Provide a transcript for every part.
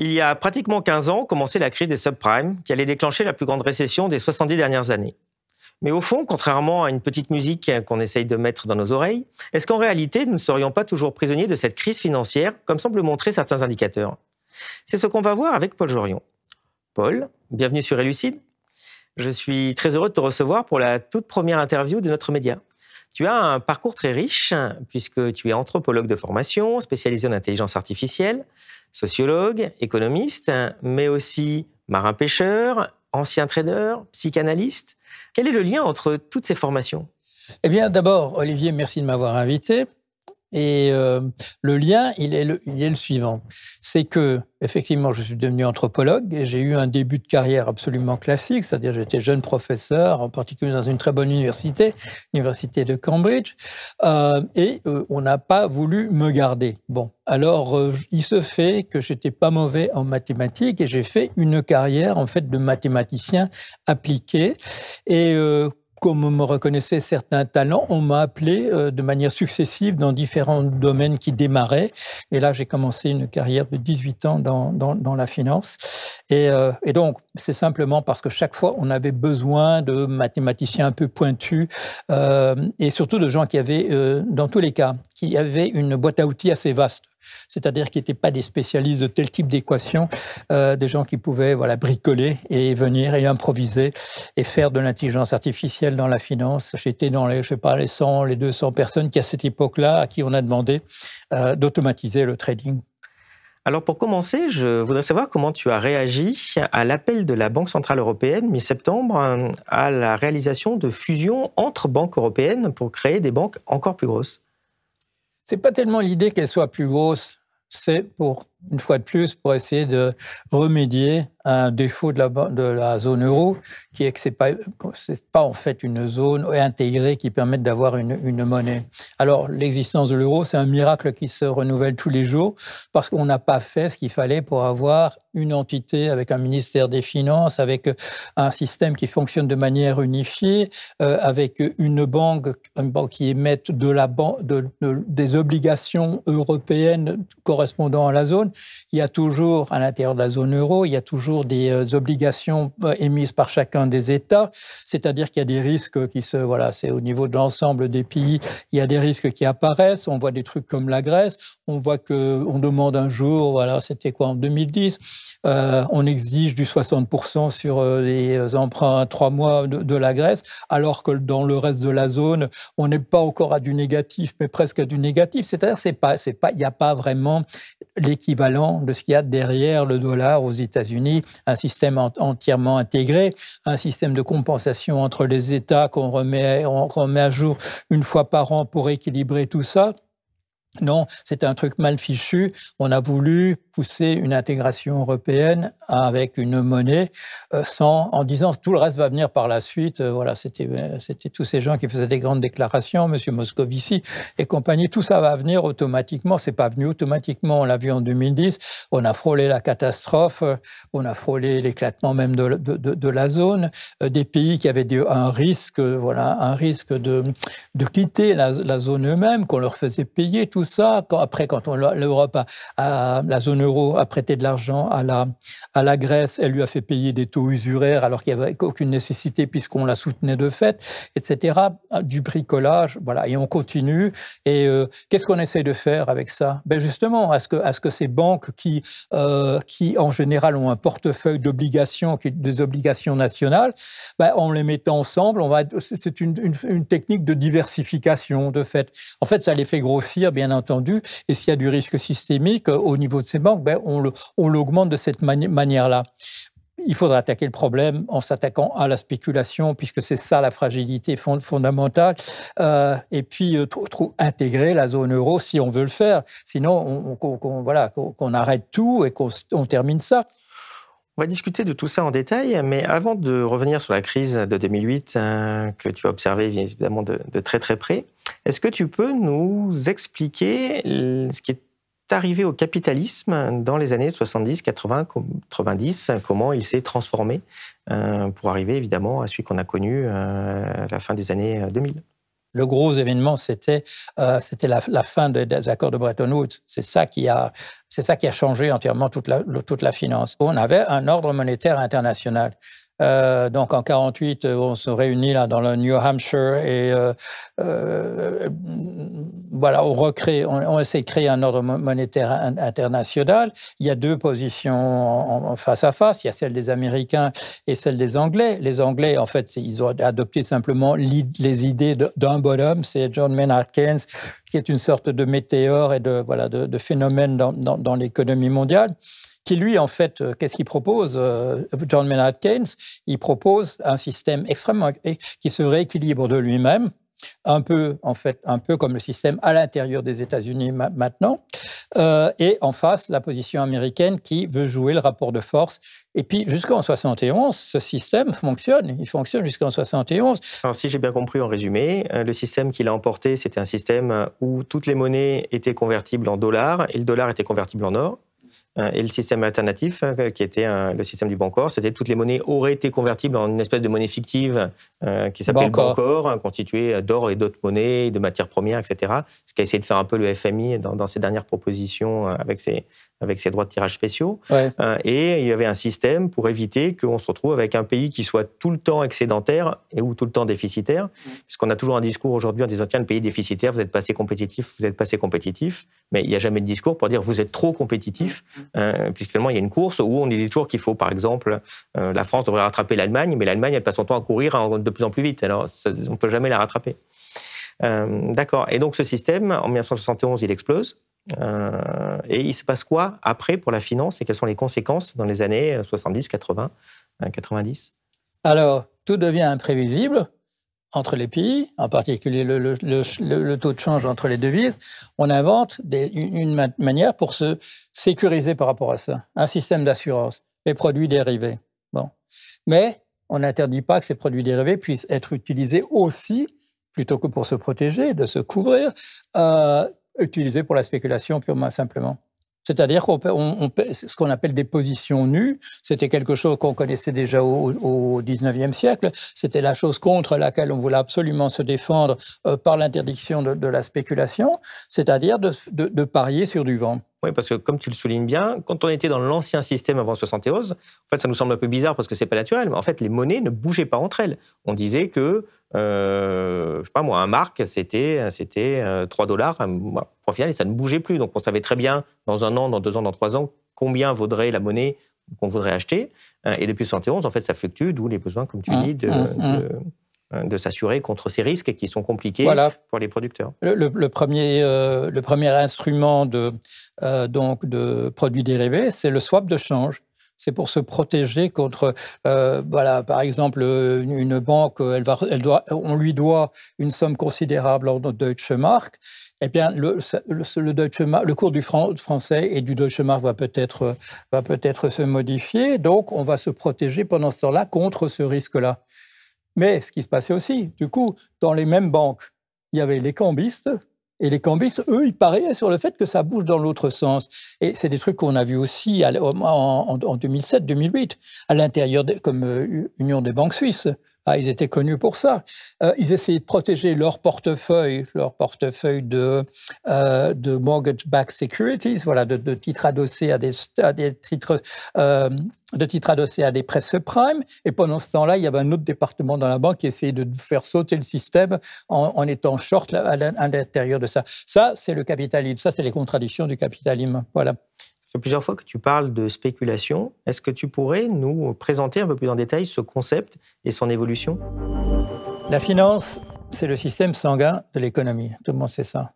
Il y a pratiquement 15 ans, commençait la crise des subprimes, qui allait déclencher la plus grande récession des 70 dernières années. Mais au fond, contrairement à une petite musique qu'on essaye de mettre dans nos oreilles, est-ce qu'en réalité, nous ne serions pas toujours prisonniers de cette crise financière, comme semblent montrer certains indicateurs? C'est ce qu'on va voir avec Paul Jorion. Paul, bienvenue sur Elucide. Je suis très heureux de te recevoir pour la toute première interview de notre média. Tu as un parcours très riche, puisque tu es anthropologue de formation, spécialisé en intelligence artificielle, sociologue, économiste, mais aussi marin-pêcheur, ancien trader, psychanalyste. Quel est le lien entre toutes ces formations? Eh bien, d'abord, Olivier, merci de m'avoir invité. Et le lien, il est le suivant. C'est que, effectivement, je suis devenu anthropologue et j'ai eu un début de carrière absolument classique, c'est-à-dire j'étais jeune professeur, en particulier dans une très bonne université, l'université de Cambridge, et on n'a pas voulu me garder. Bon, alors il se fait que j'étais pas mauvais en mathématiques et j'ai fait une carrière en fait de mathématicien appliqué et comme on me reconnaissait certains talents, on m'a appelé de manière successive dans différents domaines qui démarraient. Et là, j'ai commencé une carrière de 18 ans dans la finance. Et donc, c'est simplement parce que chaque fois, on avait besoin de mathématiciens un peu pointus et surtout de gens qui avaient, dans tous les cas, qui avaient une boîte à outils assez vaste. C'est-à-dire qui n'étaient pas des spécialistes de tel type d'équation, des gens qui pouvaient bricoler et venir et improviser et faire de l'intelligence artificielle dans la finance. J'étais dans les 100, les 200 personnes qui, à cette époque-là, à qui on a demandé d'automatiser le trading. Alors pour commencer, je voudrais savoir comment tu as réagi à l'appel de la Banque centrale européenne, mi-septembre, à la réalisation de fusions entre banques européennes pour créer des banques encore plus grosses. C'est pas tellement l'idée qu'elle soit plus grosse, c'est pour, une fois de plus, pour essayer de remédier à un défaut de la zone euro, qui est que c'est pas en fait une zone intégrée qui permette d'avoir une monnaie. Alors, l'existence de l'euro, c'est un miracle qui se renouvelle tous les jours, parce qu'on n'a pas fait ce qu'il fallait pour avoir une entité avec un ministère des Finances, avec un système qui fonctionne de manière unifiée, avec une banque qui émette des obligations européennes correspondant à la zone. Il y a toujours, à l'intérieur de la zone euro, il y a toujours des obligations émises par chacun des États, c'est-à-dire qu'il y a des risques c'est au niveau de l'ensemble des pays, il y a des risques qui apparaissent. On voit des trucs comme la Grèce, on voit qu'on demande un jour, c'était quoi en 2010, on exige du 60% sur les emprunts à 3 mois de la Grèce, alors que dans le reste de la zone, on n'est pas encore à du négatif, mais presque à du négatif. C'est-à-dire il n'y a pas vraiment l'équivalent de ce qu'il y a derrière le dollar aux États-Unis, un système entièrement intégré, un système de compensation entre les États qu'on remet à jour une fois par an pour équilibrer tout ça. Non, c'est un truc mal fichu. On a voulu pousser une intégration européenne avec une monnaie en disant tout le reste va venir par la suite. C'était tous ces gens qui faisaient des grandes déclarations, Monsieur Moscovici et compagnie. Tout ça va venir automatiquement. C'est pas venu automatiquement. On l'a vu en 2010. On a frôlé la catastrophe. On a frôlé l'éclatement même de la zone. Des pays qui avaient un risque de quitter la zone eux-mêmes, qu'on leur faisait payer tout ça. Quand l'Europe la zone euro a prêté de l'argent à la Grèce, elle lui a fait payer des taux usuraires alors qu'il n'y avait aucune nécessité puisqu'on la soutenait de fait, etc. Du bricolage, et on continue. Et qu'est-ce qu'on essaie de faire avec ça? Justement, à ce que ces banques qui en général ont un portefeuille d'obligations, des obligations nationales, en les mettant ensemble, c'est une technique de diversification, de fait. En fait, ça les fait grossir, bien entendu, et s'il y a du risque systémique au niveau de ces banques, on l'augmente de cette manière-là. Il faudra attaquer le problème en s'attaquant à la spéculation, puisque c'est ça la fragilité fondamentale, et puis intégrer la zone euro si on veut le faire. Sinon, qu'on arrête tout et qu'on termine ça. On va discuter de tout ça en détail, mais avant de revenir sur la crise de 2008 que tu as observée évidemment de très très près, est-ce que tu peux nous expliquer ce qui est arrivé au capitalisme dans les années 70, 80, 90, comment il s'est transformé pour arriver évidemment à celui qu'on a connu à la fin des années 2000? Le gros événement, c'était la fin des accords de Bretton Woods. C'est ça qui a changé entièrement toute la finance. On avait un ordre monétaire international. Donc en 48, on se réunit là dans le New Hampshire et voilà, on essaie de créer un ordre monétaire international. Il y a deux positions en face à face. Il y a celle des Américains et celle des Anglais. Les Anglais, en fait, ils ont adopté simplement les idées d'un bonhomme, c'est John Maynard Keynes, qui est une sorte de météore et de phénomène dans l'économie mondiale. Qui lui, en fait, qu'est-ce qu'il propose, John Maynard Keynes? Il propose un système extrêmement qui se rééquilibre de lui-même, un peu comme le système à l'intérieur des États-Unis maintenant, et en face, la position américaine qui veut jouer le rapport de force. Et puis, jusqu'en 71, ce système fonctionne. Il fonctionne jusqu'en 71. Alors, si j'ai bien compris en résumé, le système qu'il a emporté, c'était un système où toutes les monnaies étaient convertibles en dollars et le dollar était convertible en or. Et le système alternatif, qui était le système du Bancor, c'était toutes les monnaies auraient été convertibles en une espèce de monnaie fictive qui s'appelait le Bancor, constituée d'or et d'autres monnaies, de matières premières, etc. Ce qu'a essayé de faire un peu le FMI dans ses dernières propositions avec ses droits de tirage spéciaux. Ouais. Et il y avait un système pour éviter qu'on se retrouve avec un pays qui soit tout le temps excédentaire ou tout le temps déficitaire, puisqu'on a toujours un discours aujourd'hui en disant tiens, le pays est déficitaire, vous n'êtes pas assez compétitif, mais il n'y a jamais de discours pour dire vous êtes trop compétitif, puisque finalement il y a une course où on dit toujours qu'il faut, par exemple, la France devrait rattraper l'Allemagne, mais l'Allemagne elle passe son temps à courir de plus en plus vite, alors on ne peut jamais la rattraper. D'accord. Et donc ce système, en 1971, il explose. Et il se passe quoi après pour la finance et quelles sont les conséquences dans les années 70, 80, 90 ? Alors, tout devient imprévisible entre les pays, en particulier le taux de change entre les devises. On invente une manière pour se sécuriser par rapport à ça, un système d'assurance, les produits dérivés. Bon. Mais on n'interdit pas que ces produits dérivés puissent être utilisés aussi, plutôt que pour se protéger, de se couvrir, utilisés pour la spéculation purement simplement. C'est-à-dire ce qu'on appelle des positions nues, c'était quelque chose qu'on connaissait déjà au XIXe siècle. C'était la chose contre laquelle on voulait absolument se défendre par l'interdiction de la spéculation, c'est-à-dire de parier sur du vent. Oui, parce que comme tu le soulignes bien, quand on était dans l'ancien système avant 71, en fait, ça nous semble un peu bizarre parce que c'est pas naturel, mais en fait, les monnaies ne bougeaient pas entre elles. On disait que, je sais pas moi, un mark, c'était 3 $, au final, et ça ne bougeait plus. Donc, on savait très bien, dans 1 an, dans 2 ans, dans 3 ans, combien vaudrait la monnaie qu'on voudrait acheter. Et depuis 71, en fait, ça fluctue, d'où les besoins, comme tu dis, de s'assurer contre ces risques qui sont compliqués pour les producteurs. Le premier instrument de produits dérivés, c'est le swap de change. C'est pour se protéger contre, par exemple, une banque, on lui doit une somme considérable en Deutsche Mark. Eh bien, le cours du franc français et du Deutsche Mark va peut-être se modifier. Donc, on va se protéger pendant ce temps-là contre ce risque-là. Mais ce qui se passait aussi, du coup, dans les mêmes banques, il y avait les cambistes, et les cambistes, eux, ils pariaient sur le fait que ça bouge dans l'autre sens. Et c'est des trucs qu'on a vus aussi en 2007-2008, à l'intérieur, comme Union des banques suisses. Ils étaient connus pour ça. Ils essayaient de protéger leur portefeuille de mortgage-backed securities, voilà, de titres adossés à des titres de titres adossés à des prêts subprimes. Et pendant ce temps-là, il y avait un autre département dans la banque qui essayait de faire sauter le système en étant short à l'intérieur de ça. Ça, c'est le capitalisme. Ça, c'est les contradictions du capitalisme. Voilà. Ça fait plusieurs fois que tu parles de spéculation. Est-ce que tu pourrais nous présenter un peu plus en détail ce concept et son évolution ? La finance, c'est le système sanguin de l'économie. Tout le monde sait ça.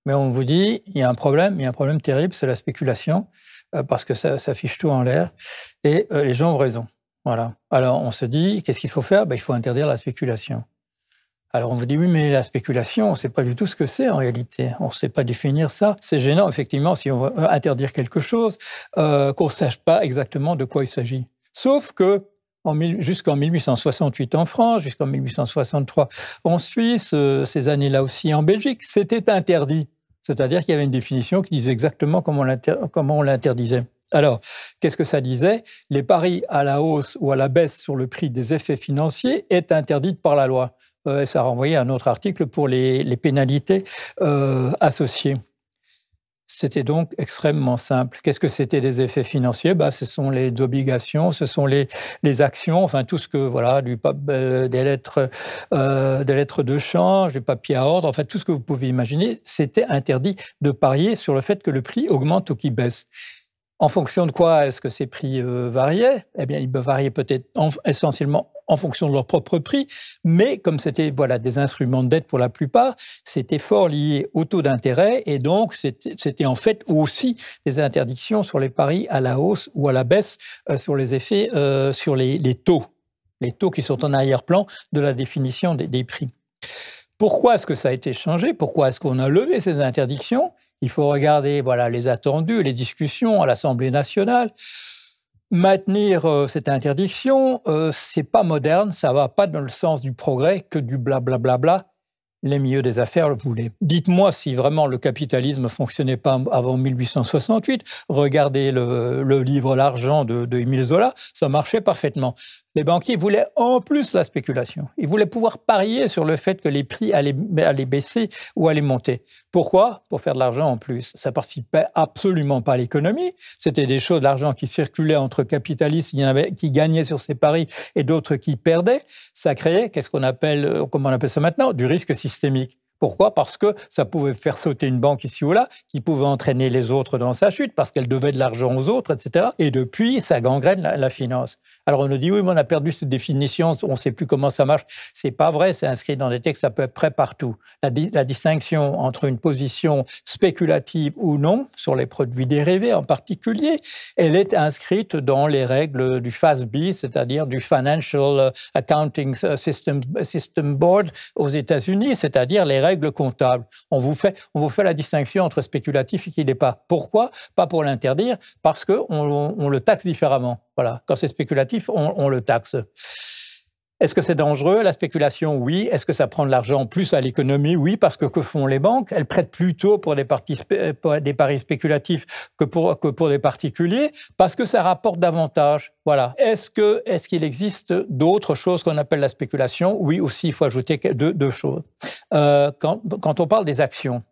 Mais on vous dit, il y a un problème terrible, c'est la spéculation, parce que ça fiche tout en l'air. Et les gens ont raison. Voilà. Alors, on se dit, qu'est-ce qu'il faut faire ? Il faut interdire la spéculation. Alors, on vous dit, oui, mais la spéculation, on ne sait pas du tout ce que c'est en réalité. On ne sait pas définir ça. C'est gênant, effectivement, si on veut interdire quelque chose, qu'on ne sache pas exactement de quoi il s'agit. Sauf que, jusqu'en 1868 en France, jusqu'en 1863 en Suisse, ces années-là aussi en Belgique, c'était interdit. C'est-à-dire qu'il y avait une définition qui disait exactement comment on l'interdisait. Alors, qu'est-ce que ça disait ? Les paris à la hausse ou à la baisse sur le prix des effets financiers est interdit par la loi. et ça renvoyait à un autre article pour les pénalités associées. C'était donc extrêmement simple. Qu'est-ce que c'était les effets financiers? Ce sont les obligations, ce sont les actions, enfin tout ce que, voilà, des lettres de change, du papier à ordre, enfin tout ce que vous pouvez imaginer, c'était interdit de parier sur le fait que le prix augmente ou qu'il baisse. En fonction de quoi est-ce que ces prix variaient? Eh bien, ils variaient peut-être essentiellement en fonction de leur propre prix, mais comme c'était des instruments de dette pour la plupart, c'était fort lié au taux d'intérêt et donc c'était en fait aussi des interdictions sur les paris à la hausse ou à la baisse sur les effets sur les taux qui sont en arrière-plan de la définition des prix. Pourquoi est-ce que ça a été changé? Pourquoi est-ce qu'on a levé ces interdictions? Il faut regarder les attendus, les discussions à l'Assemblée nationale. Maintenir cette interdiction, c'est pas moderne, ça va pas dans le sens du progrès que du blablabla. Les milieux des affaires le voulaient. Dites-moi si vraiment le capitalisme fonctionnait pas avant 1868. Regardez le livre L'argent de Émile Zola, ça marchait parfaitement. Les banquiers voulaient en plus la spéculation. Ils voulaient pouvoir parier sur le fait que les prix allaient baisser ou allaient monter. Pourquoi? Pour faire de l'argent en plus. Ça participait absolument pas à l'économie. C'était des choses, de l'argent qui circulait entre capitalistes, il y en avait qui gagnaient sur ces paris et d'autres qui perdaient. Ça créait, comment on appelle ça maintenant? Du risque systémique. Pourquoi? Parce que ça pouvait faire sauter une banque ici ou là, qui pouvait entraîner les autres dans sa chute, parce qu'elle devait de l'argent aux autres, etc. Et depuis, ça gangrène la finance. Alors on nous dit, oui, mais on a perdu cette définition, on ne sait plus comment ça marche. C'est pas vrai, c'est inscrit dans des textes à peu près partout. La distinction entre une position spéculative ou non, sur les produits dérivés en particulier, elle est inscrite dans les règles du FASB, c'est-à-dire du Financial Accounting System Board aux États-Unis, c'est-à-dire les règles comptables. On vous fait la distinction entre spéculatif et qui n'est pas. Pourquoi? Pas pour l'interdire, parce qu'on le taxe différemment. Voilà. Quand c'est spéculatif, on le taxe. Est-ce que c'est dangereux, la spéculation? Oui. Est-ce que ça prend de l'argent plus à l'économie? Oui, parce que font les banques? Elles prêtent plutôt pour des paris spéculatifs que pour des particuliers, parce que ça rapporte davantage. Voilà. Est-ce qu'il existe d'autres choses qu'on appelle la spéculation? Oui, aussi, il faut ajouter deux choses. Quand on parle des actions,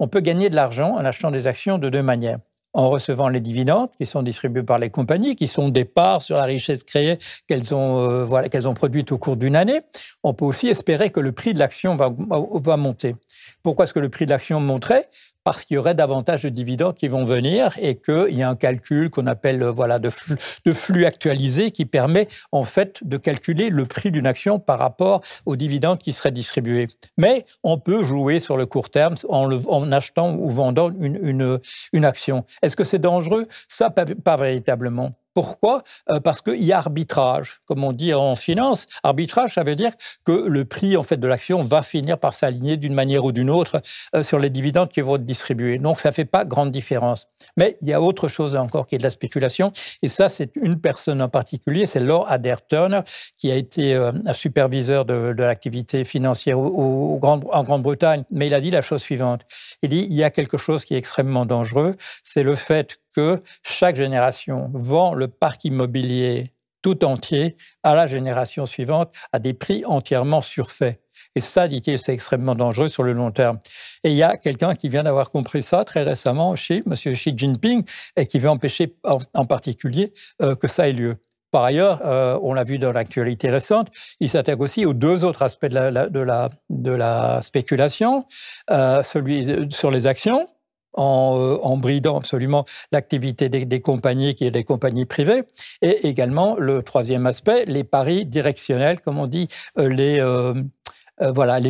on peut gagner de l'argent en achetant des actions de deux manières. En recevant les dividendes qui sont distribués par les compagnies, qui sont des parts sur la richesse créée qu'elles ont produite au cours d'une année. On peut aussi espérer que le prix de l'action va monter. Pourquoi est-ce que le prix de l'action monterait? Parce qu'il y aurait davantage de dividendes qui vont venir et qu'il y a un calcul qu'on appelle de flux actualisé qui permet en fait de calculer le prix d'une action par rapport aux dividendes qui seraient distribués. Mais on peut jouer sur le court terme en achetant ou vendant une action. Est-ce que c'est dangereux? Ça, pas véritablement. Pourquoi? Parce qu'il y a arbitrage, comme on dit en finance. Arbitrage, ça veut dire que le prix en fait de l'action va finir par s'aligner d'une manière ou d'une autre sur les dividendes qui vont être distribués. Donc, ça ne fait pas grande différence. Mais il y a autre chose encore qui est de la spéculation. Et ça, c'est une personne en particulier, c'est Lord Adair Turner, qui a été un superviseur de l'activité financière en Grande-Bretagne. Mais il a dit la chose suivante. Il dit, il y a quelque chose qui est extrêmement dangereux, c'est le fait que chaque génération vend le parc immobilier tout entier à la génération suivante à des prix entièrement surfaits. Et ça, dit-il, c'est extrêmement dangereux sur le long terme. Et il y a quelqu'un qui vient d'avoir compris ça très récemment, M. Xi Jinping, et qui veut empêcher en particulier que ça ait lieu. Par ailleurs, on l'a vu dans l'actualité récente, il s'attaque aussi aux deux autres aspects de la spéculation, celui sur les actions, en bridant absolument l'activité des compagnies qui est des compagnies privées, et également le troisième aspect, les paris directionnels, comme on dit, les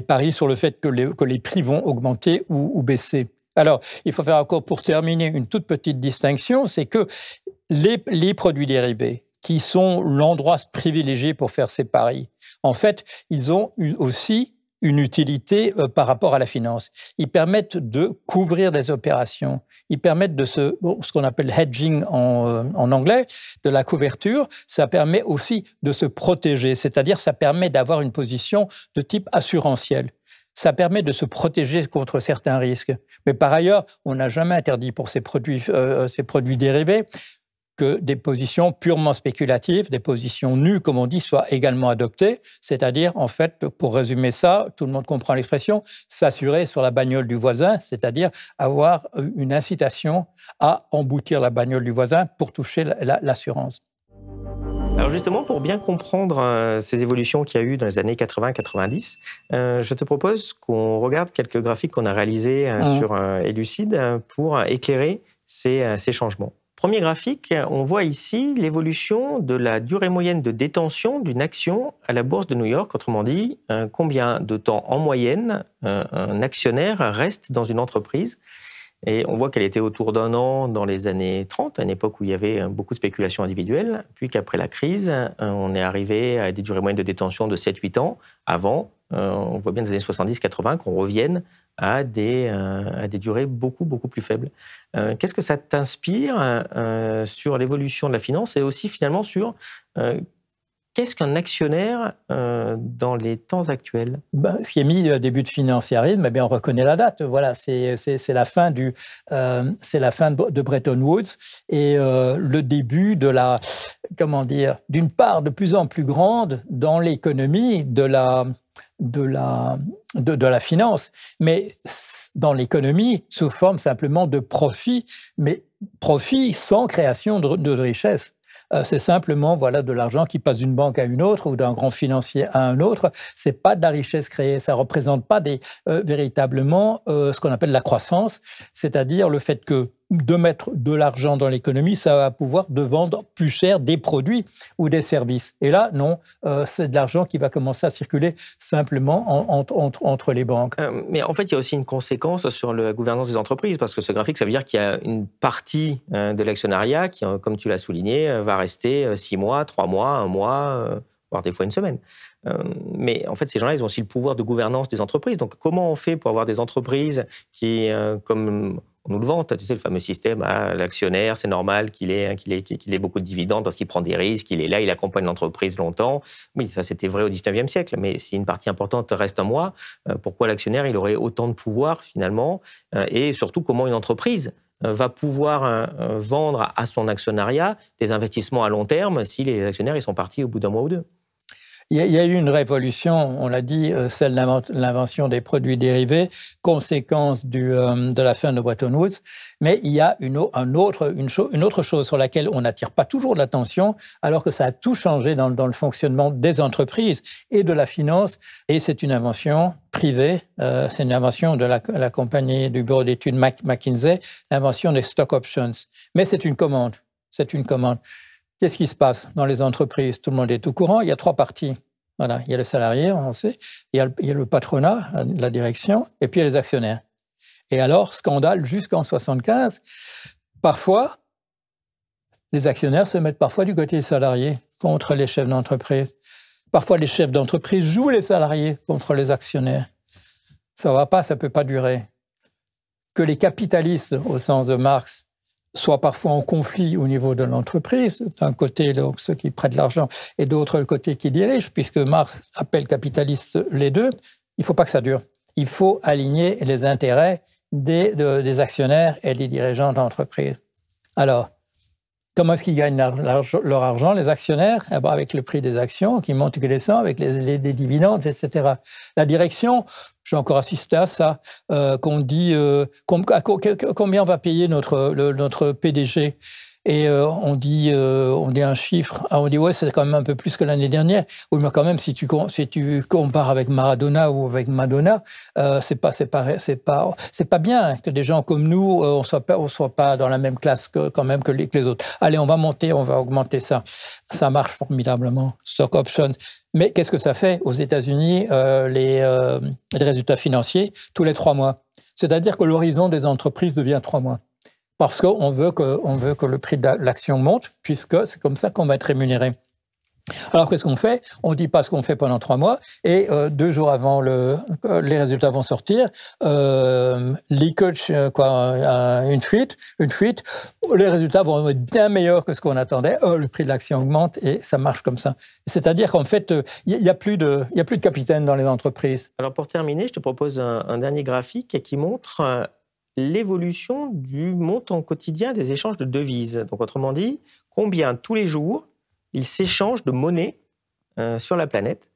paris sur le fait que les prix vont augmenter ou baisser. Alors, il faut faire encore, pour terminer, une toute petite distinction, c'est que les produits dérivés, qui sont l'endroit privilégié pour faire ces paris, en fait, ils ont aussi une utilité par rapport à la finance. Ils permettent de couvrir des opérations. Ils permettent ce qu'on appelle hedging en anglais, de la couverture. Ça permet aussi de se protéger, c'est-à-dire ça permet d'avoir une position de type assurantiel. Ça permet de se protéger contre certains risques. Mais par ailleurs, on n'a jamais interdit pour ces produits dérivés que des positions purement spéculatives, des positions nues, comme on dit, soient également adoptées. C'est-à-dire, en fait, pour résumer ça, tout le monde comprend l'expression, s'assurer sur la bagnole du voisin, c'est-à-dire avoir une incitation à emboutir la bagnole du voisin pour toucher l'assurance. Alors justement, pour bien comprendre ces évolutions qu'il y a eu dans les années 80-90, je te propose qu'on regarde quelques graphiques qu'on a réalisés sur Elucid pour éclairer ces changements. Premier graphique, on voit ici l'évolution de la durée moyenne de détention d'une action à la bourse de New York. Autrement dit, combien de temps en moyenne un actionnaire reste dans une entreprise. Et on voit qu'elle était autour d'1 an dans les années 30, à une époque où il y avait beaucoup de spéculation individuelle, puis qu'après la crise, on est arrivé à des durées moyennes de détention de 7-8 ans. Avant, on voit bien dans les années 70-80 qu'on revienne à des durées beaucoup plus faibles. Qu'est-ce que ça t'inspire sur l'évolution de la finance et aussi finalement sur qu'est-ce qu'un actionnaire dans les temps actuels? Ce qui est mis début de financiarisme, on reconnaît la date. Voilà, c'est la fin de Bretton Woods et le début de d'une part de plus en plus grande dans l'économie de la finance, mais dans l'économie sous forme simplement de profit, mais profit sans création de richesse. C'est simplement de l'argent qui passe d'une banque à une autre ou d'un grand financier à un autre. C'est pas de la richesse créée. Ça représente pas véritablement ce qu'on appelle la croissance, c'est-à-dire le fait que de mettre de l'argent dans l'économie, ça va pouvoir de vendre plus cher des produits ou des services. Et là, non, c'est de l'argent qui va commencer à circuler simplement entre les banques. Mais en fait, il y a aussi une conséquence sur la gouvernance des entreprises, parce que ce graphique, ça veut dire qu'il y a une partie de l'actionnariat qui, comme tu l'as souligné, va rester 6 mois, 3 mois, 1 mois, voire des fois 1 semaine. Mais en fait, ces gens-là, ils ont aussi le pouvoir de gouvernance des entreprises. Donc, comment on fait pour avoir des entreprises qui, comme on nous le vante, tu sais, le fameux système, l'actionnaire, c'est normal qu'il ait beaucoup de dividendes parce qu'il prend des risques, il est là, il accompagne l'entreprise longtemps. Oui, ça c'était vrai au 19e siècle, mais si une partie importante reste à moi, pourquoi l'actionnaire, il aurait autant de pouvoir finalement? Et surtout, comment une entreprise va pouvoir vendre à son actionnariat des investissements à long terme si les actionnaires ils sont partis au bout d'1 mois ou 2? Il y a eu une révolution, on l'a dit, celle de l'invention des produits dérivés, conséquence de la fin de Bretton Woods. Mais il y a une autre chose sur laquelle on n'attire pas toujours l'attention, alors que ça a tout changé dans le fonctionnement des entreprises et de la finance. Et c'est une invention privée, c'est une invention de la compagnie du bureau d'études McKinsey, l'invention des stock options. Mais c'est une commande. C'est une commande. Qu'est-ce qui se passe dans les entreprises? Tout le monde est au courant. Il y a 3 parties. Voilà, il y a le salarié, on sait. Il y a le patronat, la direction, et puis il y a les actionnaires. Et alors, scandale jusqu'en 75, parfois, les actionnaires se mettent parfois du côté des salariés contre les chefs d'entreprise. Parfois, les chefs d'entreprise jouent les salariés contre les actionnaires. Ça ne va pas, ça ne peut pas durer. Que les capitalistes, au sens de Marx, soient parfois en conflit au niveau de l'entreprise, d'un côté donc ceux qui prêtent l'argent et d'autre le côté qui dirige, puisque Marx appelle capitalistes les deux, il ne faut pas que ça dure. Il faut aligner les intérêts des actionnaires et des dirigeants d'entreprise. Alors, comment est-ce qu'ils gagnent leur argent, les actionnaires? Avec le prix des actions qui monte et qui descend, avec les dividendes, etc. La direction, j'ai encore assisté à ça, qu'on dit combien on va payer notre PDG. Et on dit un chiffre, on dit ouais, c'est quand même un peu plus que l'année dernière. Oui, mais quand même, si tu compares avec Maradona ou avec Madonna, c'est pas bien que des gens comme nous, on soit pas dans la même classe quand même que les autres. Allez, on va augmenter ça. Ça marche formidablement, stock options. Mais qu'est-ce que ça fait aux États-Unis, les résultats financiers tous les 3 mois? C'est-à-dire que l'horizon des entreprises devient 3 mois. Parce qu'on veut que le prix de l'action monte, puisque c'est comme ça qu'on va être rémunéré. Alors, qu'est-ce qu'on fait? On ne dit pas ce qu'on fait pendant 3 mois, et 2 jours avant les résultats vont sortir, leakage, une fuite, les résultats vont être bien meilleurs que ce qu'on attendait, le prix de l'action augmente, et ça marche comme ça. C'est-à-dire qu'en fait, il n'y a plus de capitaine dans les entreprises. Alors, pour terminer, je te propose un dernier graphique qui montre l'évolution du montant quotidien des échanges de devises. Donc, autrement dit, combien tous les jours il s'échange de monnaie sur la planète.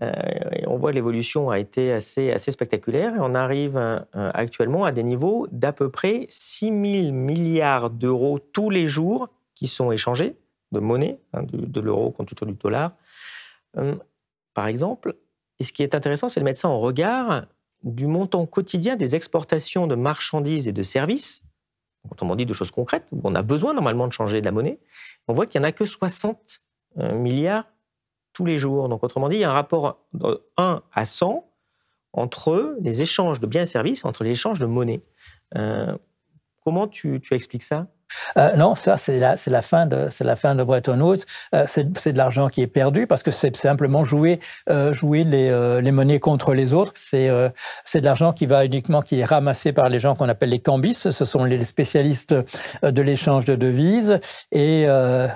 Et on voit que l'évolution a été assez spectaculaire et on arrive actuellement à des niveaux d'à peu près 6 000 milliards d'euros tous les jours qui sont échangés de monnaie, de l'euro contre du dollar, par exemple. Et ce qui est intéressant, c'est de mettre ça en regard du montant quotidien des exportations de marchandises et de services, autrement dit de choses concrètes, où on a besoin normalement de changer de la monnaie. On voit qu'il n'y en a que 60 milliards tous les jours. Donc, autrement dit, il y a un rapport de 1 à 100 entre les échanges de biens et services, entre les échanges de monnaie. Comment tu expliques ça ? Non, ça, c'est la fin de Bretton Woods. C'est de l'argent qui est perdu parce que c'est simplement jouer les monnaies contre les autres. C'est de l'argent qui est ramassé par les gens qu'on appelle les cambistes. Ce sont les spécialistes de l'échange de devises. Et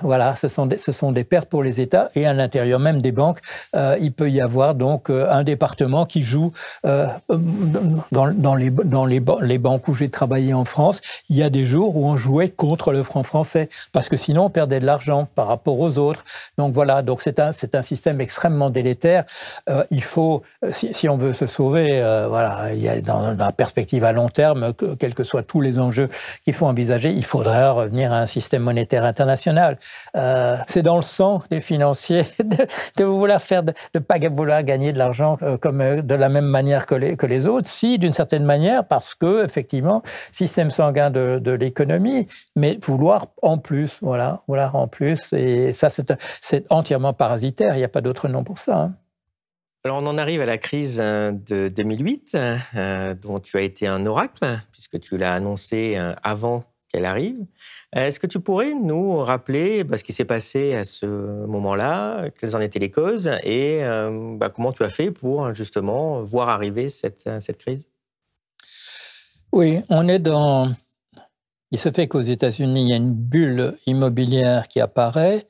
voilà, ce sont des pertes pour les États. Et à l'intérieur même des banques, il peut y avoir donc un département qui joue dans les banques où j'ai travaillé en France. Il y a des jours où on jouait contre le franc français, parce que sinon on perdait de l'argent par rapport aux autres. Donc voilà, donc c'est un système extrêmement délétère. Il faut, si on veut se sauver, voilà, il y a dans la perspective à long terme, quels que soient tous les enjeux qu'il faut envisager, il faudrait revenir à un système monétaire international. C'est dans le sang des financiers de vouloir de pas vouloir gagner de l'argent comme de la même manière que les autres, si d'une certaine manière, parce que effectivement, système sanguin de l'économie, mais vouloir en plus, voilà, vouloir en plus, et ça c'est entièrement parasitaire, il n'y a pas d'autre nom pour ça. Alors on en arrive à la crise de 2008, dont tu as été un oracle, puisque tu l'as annoncé avant qu'elle arrive. Est-ce que tu pourrais nous rappeler ce qui s'est passé à ce moment-là, quelles en étaient les causes, et comment tu as fait pour justement voir arriver cette crise ? Oui, il se fait qu'aux États-Unis, il y a une bulle immobilière qui apparaît.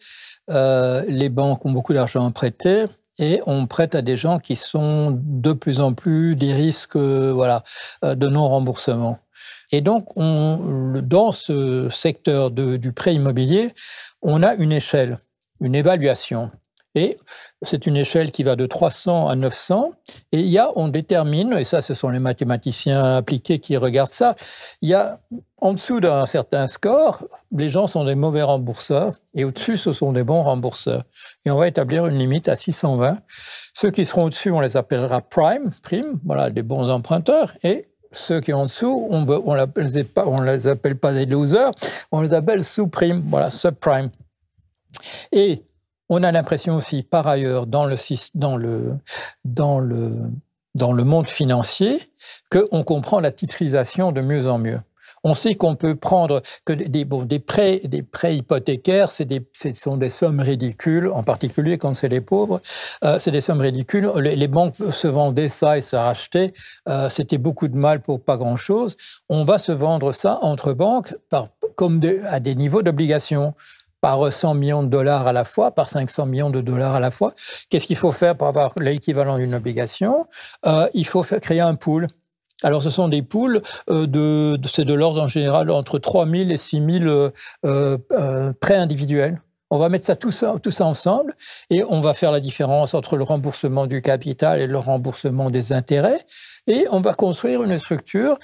Les banques ont beaucoup d'argent à prêter et on prête à des gens qui sont de plus en plus des risques de non-remboursement. Et donc, dans ce secteur du prêt immobilier, on a une échelle, une évaluation. Et c'est une échelle qui va de 300 à 900. Et on détermine, et ça, ce sont les mathématiciens appliqués qui regardent ça, il y a en dessous d'un certain score, les gens sont des mauvais rembourseurs, et au-dessus, ce sont des bons rembourseurs. Et on va établir une limite à 620. Ceux qui seront au-dessus, on les appellera prime, voilà, des bons emprunteurs, et ceux qui sont en dessous, on les appelle pas des losers, on les appelle sous-prime, voilà, subprime. Et on a l'impression aussi, par ailleurs, dans le monde financier, qu'on comprend la titrisation de mieux en mieux. On sait qu'on peut prendre que des prêts hypothécaires, ce sont des sommes ridicules, en particulier quand c'est les pauvres, c'est des sommes ridicules. Les banques se vendaient ça et se rachetaient, c'était beaucoup de mal pour pas grand-chose. On va se vendre ça entre banques à des niveaux d'obligation, par 100 millions de dollars à la fois, par 500 millions de dollars à la fois. Qu'est-ce qu'il faut faire pour avoir l'équivalent d'une obligation ? Il faut créer un pool. Alors, ce sont des pools c'est de l'ordre en général entre 3 000 et 6 000 prêts individuels. On va mettre tout ça ensemble et on va faire la différence entre le remboursement du capital et le remboursement des intérêts. Et on va construire une structure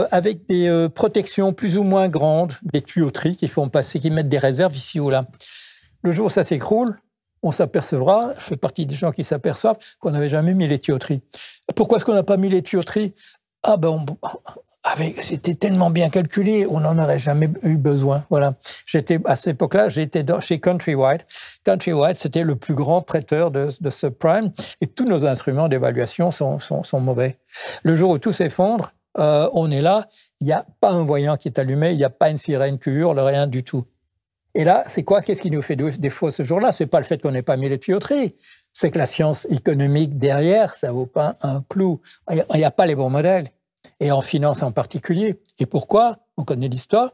avec des protections plus ou moins grandes, des tuyauteries qui mettent des réserves ici ou là. Le jour où ça s'écroule, on s'apercevra, je fais partie des gens qui s'aperçoivent qu'on n'avait jamais mis les tuyauteries. Pourquoi est-ce qu'on n'a pas mis les tuyauteries ? C'était tellement bien calculé, on n'en aurait jamais eu besoin. Voilà. À cette époque-là, j'étais chez Countrywide. Countrywide, c'était le plus grand prêteur de subprime, et tous nos instruments d'évaluation sont mauvais. Le jour où tout s'effondre, on est là, il n'y a pas un voyant qui est allumé, il n'y a pas une sirène qui hurle, rien du tout. Et là, c'est quoi ? Qu'est-ce qui nous fait défaut ce jour-là ? C'est pas le fait qu'on n'ait pas mis les tuyauteries, c'est que la science économique derrière, ça vaut pas un clou. Il n'y a pas les bons modèles. Et en finance en particulier. Et pourquoi ? On connaît l'histoire.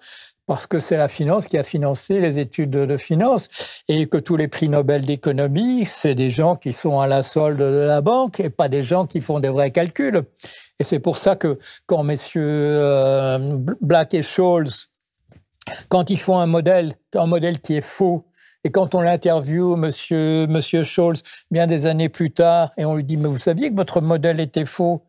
Parce que c'est la finance qui a financé les études de finance, et que tous les prix Nobel d'économie, c'est des gens qui sont à la solde de la banque et pas des gens qui font des vrais calculs. Et c'est pour ça que quand messieurs Black et Scholes Quand ils font un modèle qui est faux, et quand on l'interviewe, monsieur Scholz, bien des années plus tard, et on lui dit, mais vous saviez que votre modèle était faux?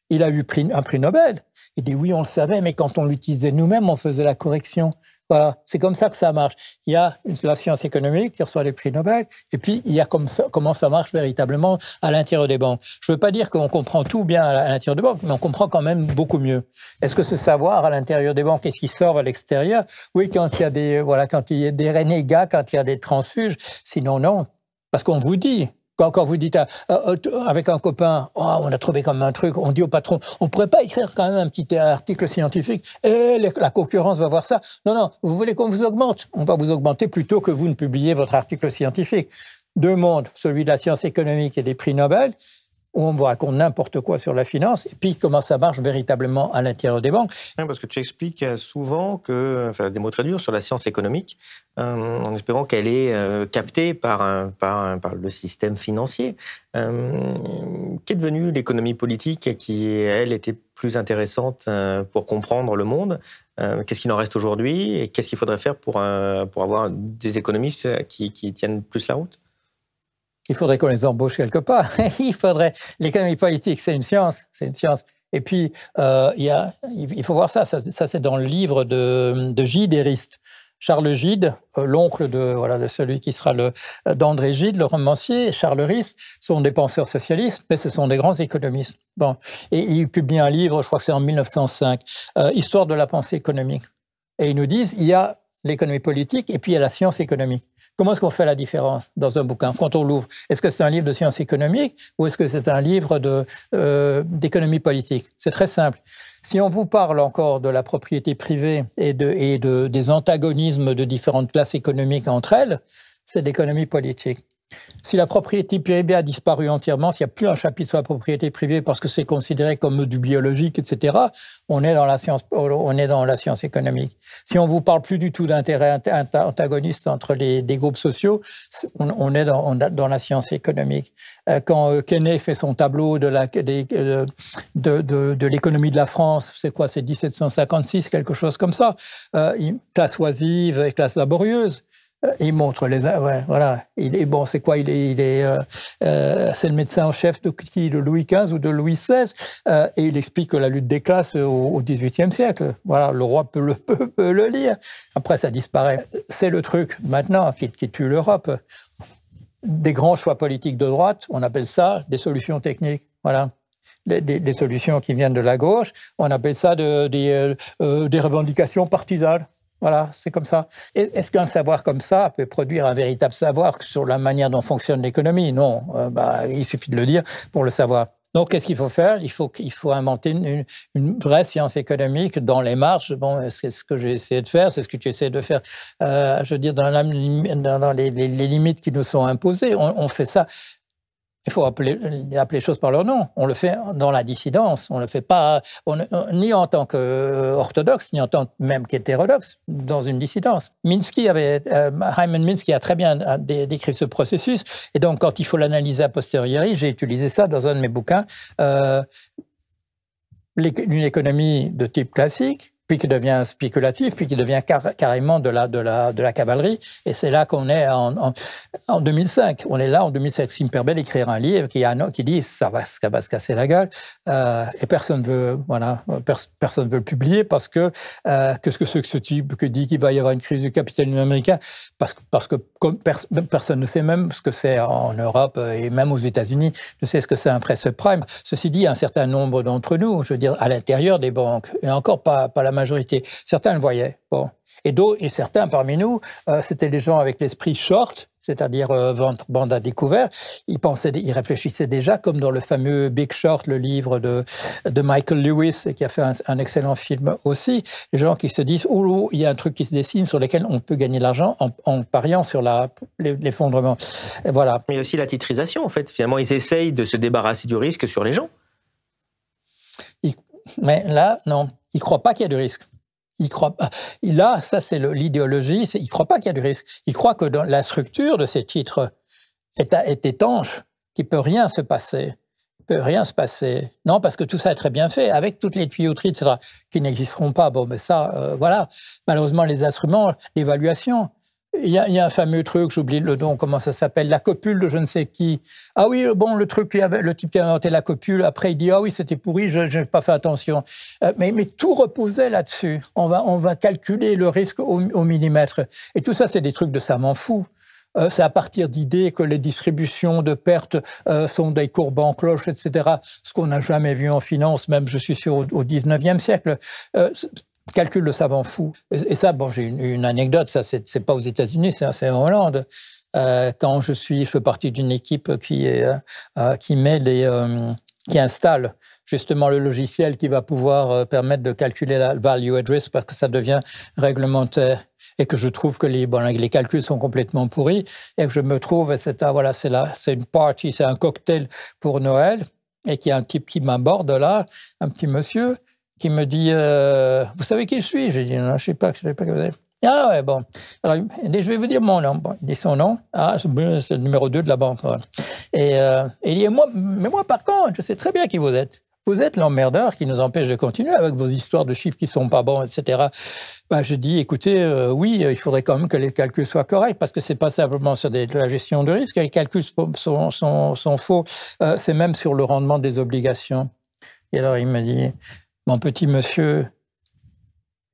Il a eu un prix Nobel. Il dit, oui, on le savait, mais quand on l'utilisait nous-mêmes, on faisait la correction. Voilà, c'est comme ça que ça marche. Il y a la science économique qui reçoit les prix Nobel, et puis il y a comment ça marche véritablement à l'intérieur des banques. Je ne veux pas dire qu'on comprend tout bien à l'intérieur des banques, mais on comprend quand même beaucoup mieux. Est-ce que ce savoir à l'intérieur des banques, est-ce qu'il sort à l'extérieur? Oui, quand il y a quand il y a des renégats, quand il y a des transfuges. Sinon, non. Parce qu'on vous dit. Quand vous dites avec un copain, oh, on a trouvé comme un truc, on dit au patron, on ne pourrait pas écrire quand même un petit article scientifique, et la concurrence va voir ça. Non, non, vous voulez qu'on vous augmente? On va vous augmenter plutôt que vous ne publiez votre article scientifique. Deux mondes, celui de la science économique et des prix Nobel, où on vous raconte n'importe quoi sur la finance, et puis comment ça marche véritablement à l'intérieur des banques. Oui, parce que tu expliques souvent des mots très durs sur la science économique, en espérant qu'elle est captée par le système financier. Qu'est devenue l'économie politique qui, elle, était plus intéressante pour comprendre le monde? Qu'est-ce qu'il en reste aujourd'hui? Et qu'est-ce qu'il faudrait faire pour avoir des économistes qui tiennent plus la route? Il faudrait qu'on les embauche quelque part. L'économie politique, c'est une science, Et puis, il faut voir ça c'est dans le livre de Gide et Rist. Charles Gide, l'oncle de celui qui sera d'André Gide, le romancier, et Charles Rist sont des penseurs socialistes, mais ce sont des grands économistes. Bon. Et ils publient un livre, je crois que c'est en 1905, Histoire de la pensée économique. Et ils nous disent, il y a l'économie politique et puis il y a la science économique. Comment est-ce qu'on fait la différence dans un bouquin quand on l'ouvre? Est-ce que c'est un livre de science économique ou est-ce que c'est un livre d'économie politique? C'est très simple. Si on vous parle encore de la propriété privée et des antagonismes de différentes classes économiques entre elles, c'est d'économie politique. Si la propriété privée a disparu entièrement, s'il n'y a plus un chapitre sur la propriété privée parce que c'est considéré comme du biologique, etc., on est dans la science économique. Si on vous parle plus du tout d'intérêts antagonistes entre des groupes sociaux, on est dans la science économique. Quand Quesnay fait son tableau de l'économie de la France, c'est quoi? C'est 1756, quelque chose comme ça. Classe oisive et classe laborieuse. Il montre voilà. C'est quoi? C'est le médecin en chef de Louis XV ou de Louis XVI, et il explique la lutte des classes au XVIIIe siècle. Voilà, le roi peut le lire. Après, ça disparaît. C'est le truc maintenant qui tue l'Europe. Des grands choix politiques de droite, on appelle ça des solutions techniques. Voilà. Des solutions qui viennent de la gauche, on appelle ça des revendications partisanes. Voilà, c'est comme ça. Est-ce qu'un savoir comme ça peut produire un véritable savoir sur la manière dont fonctionne l'économie? Non, il suffit de le dire pour le savoir. Donc, qu'est-ce qu'il faut faire? Il faut inventer une vraie science économique dans les marges. Bon, c'est ce que j'ai essayé de faire, c'est ce que tu essaies de faire. Je veux dire, dans les limites qui nous sont imposées, on fait ça. Il faut appeler les choses par leur nom. On le fait dans la dissidence. On ne le fait pas ni en tant qu'orthodoxe, ni en tant même qu'hétérodoxe, dans une dissidence. Hyman Minsky a très bien décrit ce processus. Et donc, quand il faut l'analyser a posteriori, j'ai utilisé ça dans un de mes bouquins, une économie de type classique, puis qui devient spéculatif, puis qui devient carrément de la cavalerie. Et c'est là qu'on est en 2005. On est là en 2005. Ce qui me permet d'écrire un livre qui dit ça va se casser la gueule. Et personne veut le publier parce que qu'est-ce que c'est que ce type qui dit qu'il va y avoir une crise du capitalisme américain? Parce que personne ne sait même ce que c'est en Europe et même aux États-Unis, ne sait ce que c'est un press subprime. Ceci dit, un certain nombre d'entre nous, je veux dire, à l'intérieur des banques, et encore pas la majorité. Certains le voyaient. Bon. Et certains parmi nous, c'était des gens avec l'esprit short, c'est-à-dire bande à découvert. Ils réfléchissaient déjà, comme dans le fameux Big Short, le livre de Michael Lewis, qui a fait un excellent film aussi. Les gens qui se disent, il y a un truc qui se dessine sur lequel on peut gagner de l'argent en pariant sur l'effondrement. Et voilà. Mais il y a aussi la titrisation, en fait. Finalement, ils essayent de se débarrasser du risque sur les gens. Mais là, non. Ils ne croient pas qu'il y a de risque. Ils croient pas. Là, ça, c'est l'idéologie. Ils ne croient pas qu'il y a de risque. Ils croient que dans la structure de ces titres est étanche, qu'il ne peut rien se passer. peut rien se passer. Non, parce que tout ça est très bien fait, avec toutes les tuyauteries, etc., qui n'existeront pas. Bon, mais ça, voilà. Malheureusement, les instruments, l'évaluation. Il y a un fameux truc, j'oublie le nom, comment ça s'appelle, la copule de je ne sais qui. Ah oui, bon, le type qui a inventé la copule, après il dit, ah oui, c'était pourri, je n'ai pas fait attention. Mais tout reposait là-dessus. On va calculer le risque au millimètre. Et tout ça, c'est des trucs de savants fous. C'est à partir d'idées que les distributions de pertes sont des courbes en cloche, etc. Ce qu'on n'a jamais vu en finance, même je suis sûr au 19e siècle. Calcul de savant fou. Et ça, bon, j'ai une anecdote, ça, c'est pas aux États-Unis, c'est en Hollande. Quand je fais partie d'une équipe qui installe justement le logiciel qui va pouvoir permettre de calculer la value at risk parce que ça devient réglementaire et que je trouve que les calculs sont complètement pourris et que je me trouve, c'est une party, c'est un cocktail pour Noël et qu'il y a un type qui m'aborde là, un petit monsieur, qui me dit vous savez qui je suis? J'ai dit non, je sais pas que vous êtes. Ah ouais, bon. Alors, il dit, je vais vous dire mon nom. Bon, il dit son nom. Ah, c'est le numéro 2 de la banque. Et il dit, moi, par contre, je sais très bien qui vous êtes. Vous êtes l'emmerdeur qui nous empêche de continuer avec vos histoires de chiffres qui sont pas bons, etc. Ben, je dis, écoutez, oui, il faudrait quand même que les calculs soient corrects parce que c'est pas simplement sur de la gestion de risque. Les calculs sont faux. C'est même sur le rendement des obligations. Et alors, il me dit, mon petit monsieur,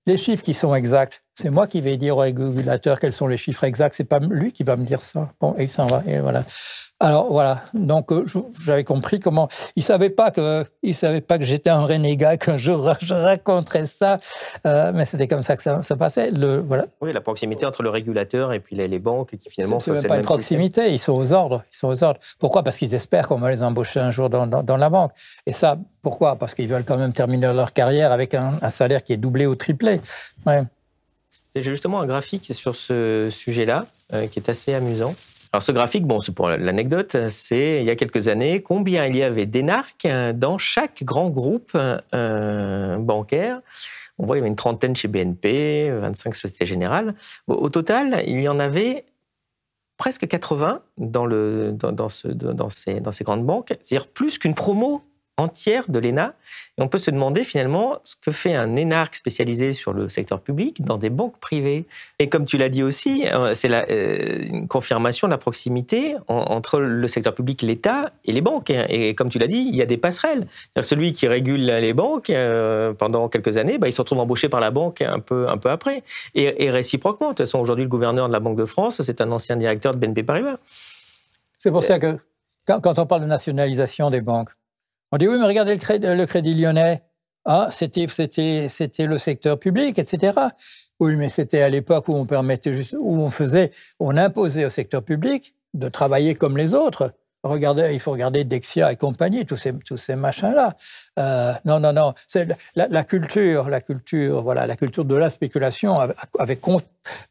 les chiffres qui sont exacts, c'est moi qui vais dire au régulateur quels sont les chiffres exacts, c'est pas lui qui va me dire ça. Bon, et il s'en va, et voilà. Alors voilà, donc j'avais compris comment il savait pas que j'étais un renégat, qu'un jour je raconterais ça, mais c'était comme ça que ça passait. Voilà. Oui, la proximité entre le régulateur et puis les banques qui finalement c'est même pas une proximité, système. Ils sont aux ordres. Pourquoi? Parce qu'ils espèrent qu'on va les embaucher un jour dans la banque. Et ça, pourquoi? Parce qu'ils veulent quand même terminer leur carrière avec un salaire qui est doublé ou triplé. Ouais. J'ai justement un graphique sur ce sujet-là qui est assez amusant. Alors ce graphique, bon, c'est pour l'anecdote, c'est il y a quelques années, combien il y avait d'énarques dans chaque grand groupe bancaire. On voit il y avait une trentaine chez BNP, 25 Société Générale. Bon, au total, il y en avait presque 80 dans ces grandes banques, c'est-à-dire plus qu'une promo entière de l'ENA. Et on peut se demander finalement ce que fait un énarque spécialisé sur le secteur public dans des banques privées. Et comme tu l'as dit aussi, c'est une confirmation de la proximité entre le secteur public, l'État et les banques. Et comme tu l'as dit, il y a des passerelles. Celui qui régule les banques pendant quelques années, il se retrouve embauché par la banque un peu après. Et réciproquement. De toute façon, aujourd'hui, le gouverneur de la Banque de France, c'est un ancien directeur de BNP Paribas. C'est pour ça que quand on parle de nationalisation des banques, on dit oui, mais regardez le Crédit Lyonnais. Ah, c'était le secteur public, etc. Oui, mais c'était à l'époque où on imposait au secteur public de travailler comme les autres. Il faut regarder Dexia et compagnie, tous ces machins-là. Non. C'est la culture, voilà, la culture de la spéculation avait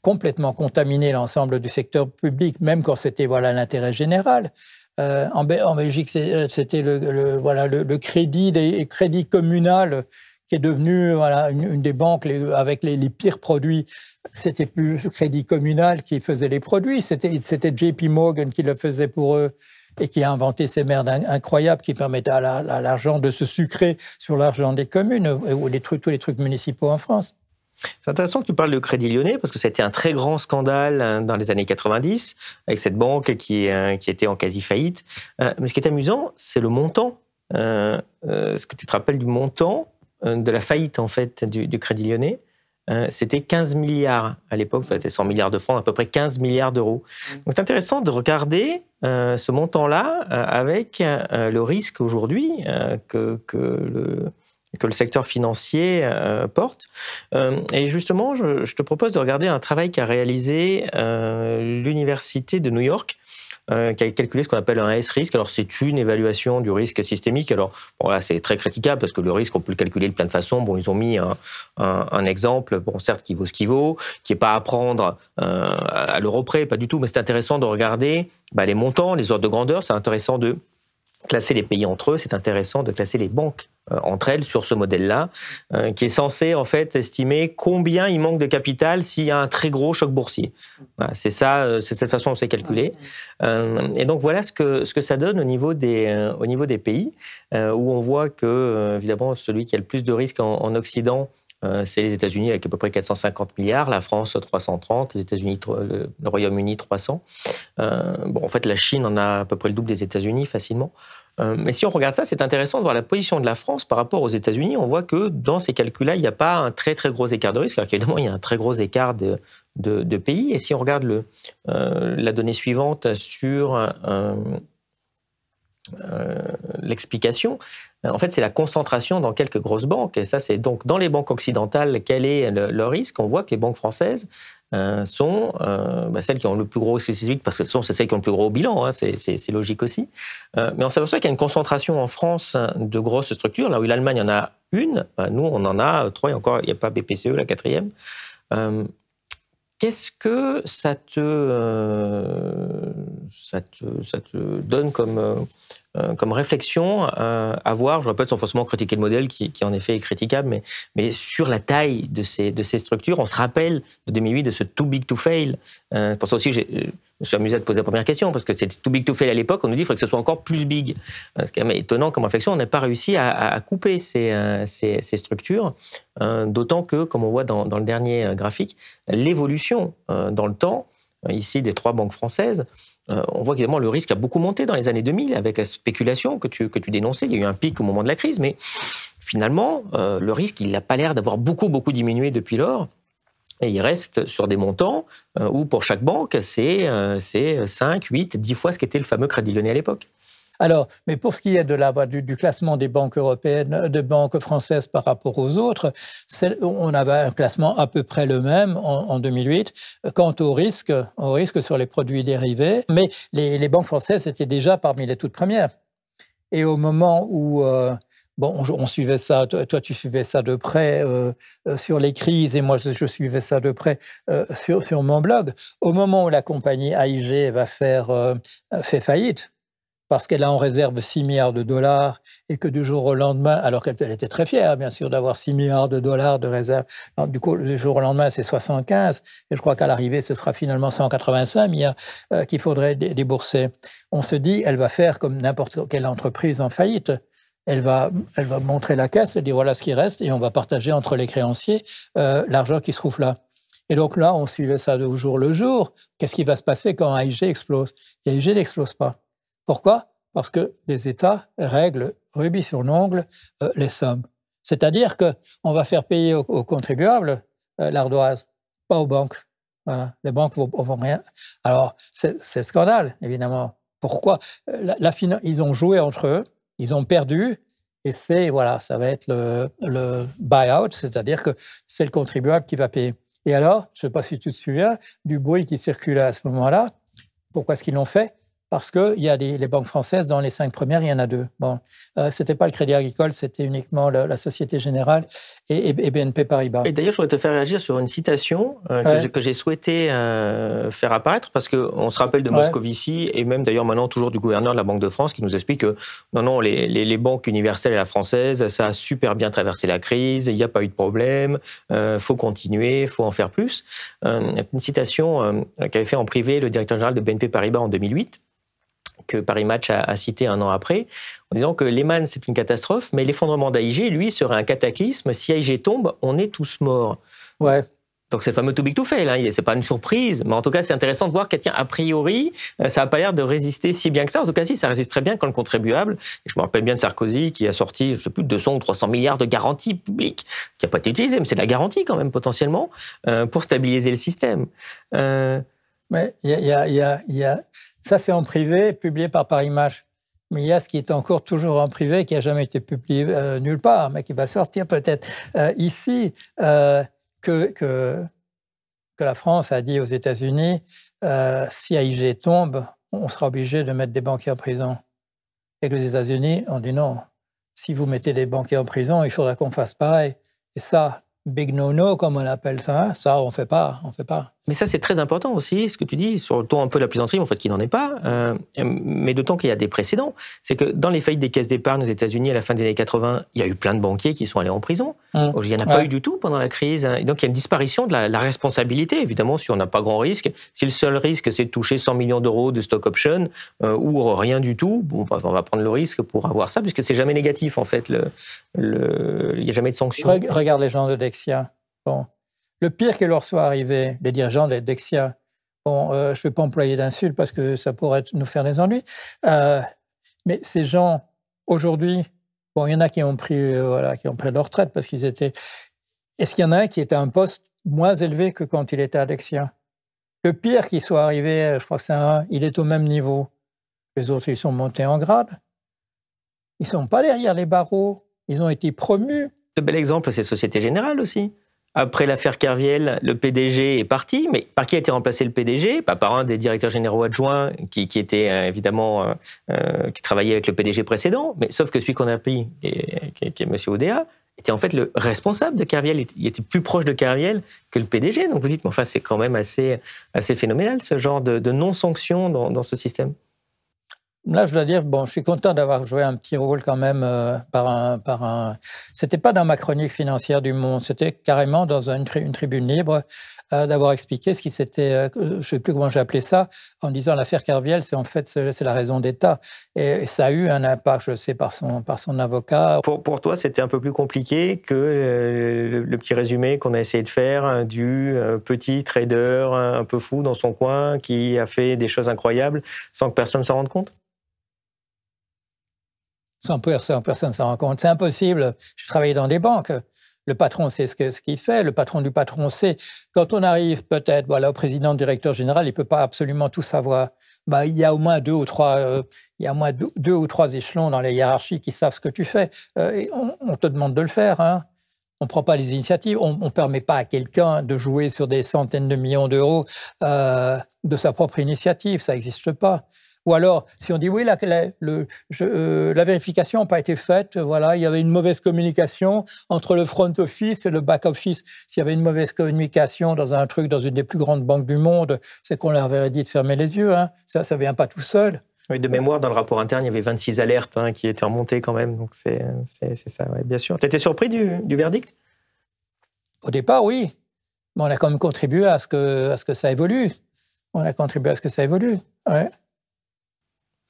complètement contaminé l'ensemble du secteur public, même quand c'était l'intérêt général. En Belgique, c'était le crédit communal qui est devenu une des banques avec les pires produits. C'était plus le crédit communal qui faisait les produits, c'était JP Morgan qui le faisait pour eux et qui a inventé ces merdes incroyables qui permettaient à l'argent de se sucrer sur l'argent des communes ou tous les trucs municipaux en France. C'est intéressant que tu parles de Crédit Lyonnais parce que c'était un très grand scandale dans les années 90 avec cette banque qui était en quasi-faillite. Mais ce qui est amusant, c'est le montant. Est-ce que tu te rappelles du montant de la faillite en fait du Crédit Lyonnais? C'était 15 milliards à l'époque, c'était 100 milliards de francs, à peu près 15 milliards d'euros. Donc c'est intéressant de regarder ce montant-là avec le risque aujourd'hui que le secteur financier porte. Et justement, je te propose de regarder un travail qu'a réalisé l'Université de New York, qui a calculé ce qu'on appelle un S-risque. Alors, c'est une évaluation du risque systémique. Alors, bon, là, c'est très critiquable parce que le risque, on peut le calculer de plein de façons. Bon, ils ont mis un exemple, bon, certes, qui vaut ce qu'il vaut, qui n'est pas à prendre à l'euro près, pas du tout, mais c'est intéressant de regarder les montants, les ordres de grandeur. C'est intéressant de classer les pays entre eux. C'est intéressant de classer les banques entre elles sur ce modèle-là, qui est censé en fait estimer combien il manque de capital s'il y a un très gros choc boursier. Voilà, c'est ça, c'est cette façon dont c'est calculé. Et donc voilà ce que ça donne au niveau des pays, où on voit que évidemment celui qui a le plus de risques en Occident, c'est les États-Unis avec à peu près 450 milliards, la France 330, les États-Unis, le Royaume-Uni 300. En fait, la Chine en a à peu près le double des États-Unis facilement. Mais si on regarde ça, c'est intéressant de voir la position de la France par rapport aux États-Unis. On voit que dans ces calculs-là, il n'y a pas un très très gros écart de risque. Alors qu'évidemment, il y a un très gros écart de pays. Et si on regarde la donnée suivante sur l'explication, en fait, c'est la concentration dans quelques grosses banques. Et ça, c'est donc dans les banques occidentales, quel est le risque? On voit que les banques françaises sont celles qui ont le plus gros risque systémique, parce que c'est celles qui ont le plus gros bilan, hein, c'est logique aussi. Mais on s'aperçoit qu'il y a une concentration en France de grosses structures, là où l'Allemagne en a une, nous on en a trois, et encore, il n'y a pas BPCE, la quatrième. Qu'est-ce que ça te donne comme réflexion à voir? Je répète, sans forcément critiquer le modèle qui en effet est critiquable, mais sur la taille de ces structures, on se rappelle de 2008 de ce too big to fail. Pour ça aussi, je me suis amusé à te poser la première question, parce que c'était too big to fail à l'époque, on nous dit qu'il faudrait que ce soit encore plus big. C'est quand même étonnant comme réflexion, on n'a pas réussi à couper ces structures, d'autant que, comme on voit dans le dernier graphique, l'évolution dans le temps, ici des trois banques françaises, on voit qu'évidemment le risque a beaucoup monté dans les années 2000 avec la spéculation que tu dénonçais. Il y a eu un pic au moment de la crise, mais finalement, le risque, il n'a pas l'air d'avoir beaucoup diminué depuis lors. Et il reste sur des montants où pour chaque banque, c'est 5, 8, 10 fois ce qu'était le fameux crédit lyonnais à l'époque. Alors, mais pour ce qui est du classement des banques européennes, des banques françaises par rapport aux autres, on avait un classement à peu près le même en 2008. Quant au risque sur les produits dérivés, mais les banques françaises étaient déjà parmi les toutes premières. Et au moment où on suivait ça, toi tu suivais ça de près sur les crises, et moi je suivais ça de près sur mon blog. Au moment où la compagnie AIG fait faillite, parce qu'elle a en réserve 6 milliards de dollars et que du jour au lendemain, alors qu'elle était très fière, bien sûr, d'avoir 6 milliards de dollars de réserve, alors, du coup, du jour au lendemain, c'est 75, et je crois qu'à l'arrivée, ce sera finalement 185 milliards qu'il faudrait débourser. On se dit, elle va faire comme n'importe quelle entreprise en faillite. Elle va montrer la caisse et dire voilà ce qui reste, et on va partager entre les créanciers l'argent qui se trouve là. Et donc là, on suivait ça au jour le jour. Qu'est-ce qui va se passer quand AIG explose? Et AIG n'explose pas. Pourquoi? Parce que les États règlent rubis sur l'ongle les sommes. C'est-à-dire qu'on va faire payer aux contribuables l'ardoise, pas aux banques. Voilà. Les banques ne vont rien. Alors, c'est scandale, évidemment. Pourquoi? Ils ont joué entre eux, ils ont perdu, et ça va être le buy-out, c'est-à-dire que c'est le contribuable qui va payer. Et alors, je ne sais pas si tu te souviens du bruit qui circulait à ce moment-là. Pourquoi est-ce qu'ils l'ont fait? Parce qu'il y a les banques françaises, dans les 5 premières, il y en a 2. Bon, ce n'était pas le Crédit Agricole, c'était uniquement la Société Générale et BNP Paribas. Et d'ailleurs, je voudrais te faire réagir sur une citation que j'ai souhaité faire apparaître, parce qu'on se rappelle de Moscovici, et même d'ailleurs maintenant toujours du gouverneur de la Banque de France, qui nous explique que non, les banques universelles et la française, ça a super bien traversé la crise, il n'y a pas eu de problème, faut continuer, faut en faire plus. Une citation qu'avait fait en privé le directeur général de BNP Paribas en 2008, que Paris Match a cité un an après, en disant que Lehman, c'est une catastrophe, mais l'effondrement d'AIG, lui, serait un cataclysme. Si AIG tombe, on est tous morts. Ouais. Donc c'est le fameux too big to fail, hein. C'est pas une surprise, mais en tout cas, c'est intéressant de voir qu'à a priori, ça n'a pas l'air de résister si bien que ça. En tout cas, si, ça résiste très bien quand le contribuable, et je me rappelle bien de Sarkozy, qui a sorti, je sais plus, 200 ou 300 milliards de garanties publiques, qui n'a pas été utilisé, mais c'est de la garantie quand même, potentiellement, pour stabiliser le système. Mais il y a ça, c'est en privé, publié par Paris Match. Mais il y a ce qui est encore toujours en privé, qui n'a jamais été publié nulle part, mais qui va sortir peut-être ici, que la France a dit aux États-Unis, si AIG tombe, on sera obligé de mettre des banquiers en prison. Et que les États-Unis ont dit non, si vous mettez des banquiers en prison, il faudra qu'on fasse pareil. Et ça, big no-no, comme on appelle ça, on fait pas. Mais ça, c'est très important aussi, ce que tu dis, sur le ton un peu de la plaisanterie, en fait, qu'il n'en est pas, mais d'autant qu'il y a des précédents. C'est que dans les faillites des caisses d'épargne aux États-Unis à la fin des années 80, il y a eu plein de banquiers qui sont allés en prison. Il n'y en a pas eu du tout pendant la crise. Et donc, il y a une disparition de la responsabilité. Évidemment, si on n'a pas grand risque, si le seul risque, c'est de toucher 100 millions d'euros de stock option ou rien du tout, bon, on va prendre le risque pour avoir ça, puisque c'est jamais négatif, en fait. Il n'y a jamais de sanction. Regarde les gens de Dexia. Bon. Le pire qui leur soit arrivé, les dirigeants de Dexia, bon, je ne vais pas employer d'insultes parce que ça pourrait nous faire des ennuis, mais ces gens, aujourd'hui, bon, il y en a qui ont pris leur retraite parce qu'ils étaient... Est-ce qu'il y en a un qui était à un poste moins élevé que quand il était à Dexia? Le pire qui soit arrivé, je crois que c'est il est au même niveau. Les autres, ils sont montés en grade. Ils ne sont pas derrière les barreaux. Ils ont été promus. Le bel exemple, c'est Société Générale aussi. Après l'affaire Kerviel, le PDG est parti, mais par qui a été remplacé le PDG? Pas par un des directeurs généraux adjoints qui était évidemment qui travaillait avec le PDG précédent, mais sauf que celui qu'on a pris, qui est M. Oudéa, était en fait le responsable de Kerviel. Il était plus proche de Kerviel que le PDG. Donc vous dites, mais enfin c'est quand même assez phénoménal ce genre de non-sanction dans ce système. Là, je dois dire, bon, je suis content d'avoir joué un petit rôle quand même C'était pas dans ma chronique financière du Monde, c'était carrément dans une tribune libre, d'avoir expliqué ce qui s'était, je sais plus comment j'ai appelé ça, en disant l'affaire Kerviel, c'est la raison d'État. Et ça a eu un impact, je le sais, par son avocat. Pour toi, c'était un peu plus compliqué que le petit résumé qu'on a essayé de faire du petit trader un peu fou dans son coin qui a fait des choses incroyables sans que personne s'en rende compte? Sans personne s'en rend compte. C'est impossible. Je travaillais dans des banques. Le patron sait ce qu'il fait. Le patron du patron sait. Quand on arrive peut-être au président, au directeur général, il ne peut pas absolument tout savoir. Il y a au moins deux ou trois échelons dans la hiérarchie qui savent ce que tu fais. Et on te demande de le faire. Hein. On ne prend pas les initiatives. On ne permet pas à quelqu'un de jouer sur des centaines de millions d'euros de sa propre initiative. Ça n'existe pas. Ou alors, si on dit oui, la vérification n'a pas été faite, voilà, il y avait une mauvaise communication entre le front office et le back office. S'il y avait une mauvaise communication dans une des plus grandes banques du monde, c'est qu'on leur avait dit de fermer les yeux. Hein. Ça ne vient pas tout seul. Oui, de mémoire, dans le rapport interne, il y avait 26 alertes qui étaient remontées quand même. Donc c'est ça, ouais, bien sûr. Tu étais surpris du verdict? Au départ, oui. Mais on a quand même contribué à ce que ça évolue. Ouais.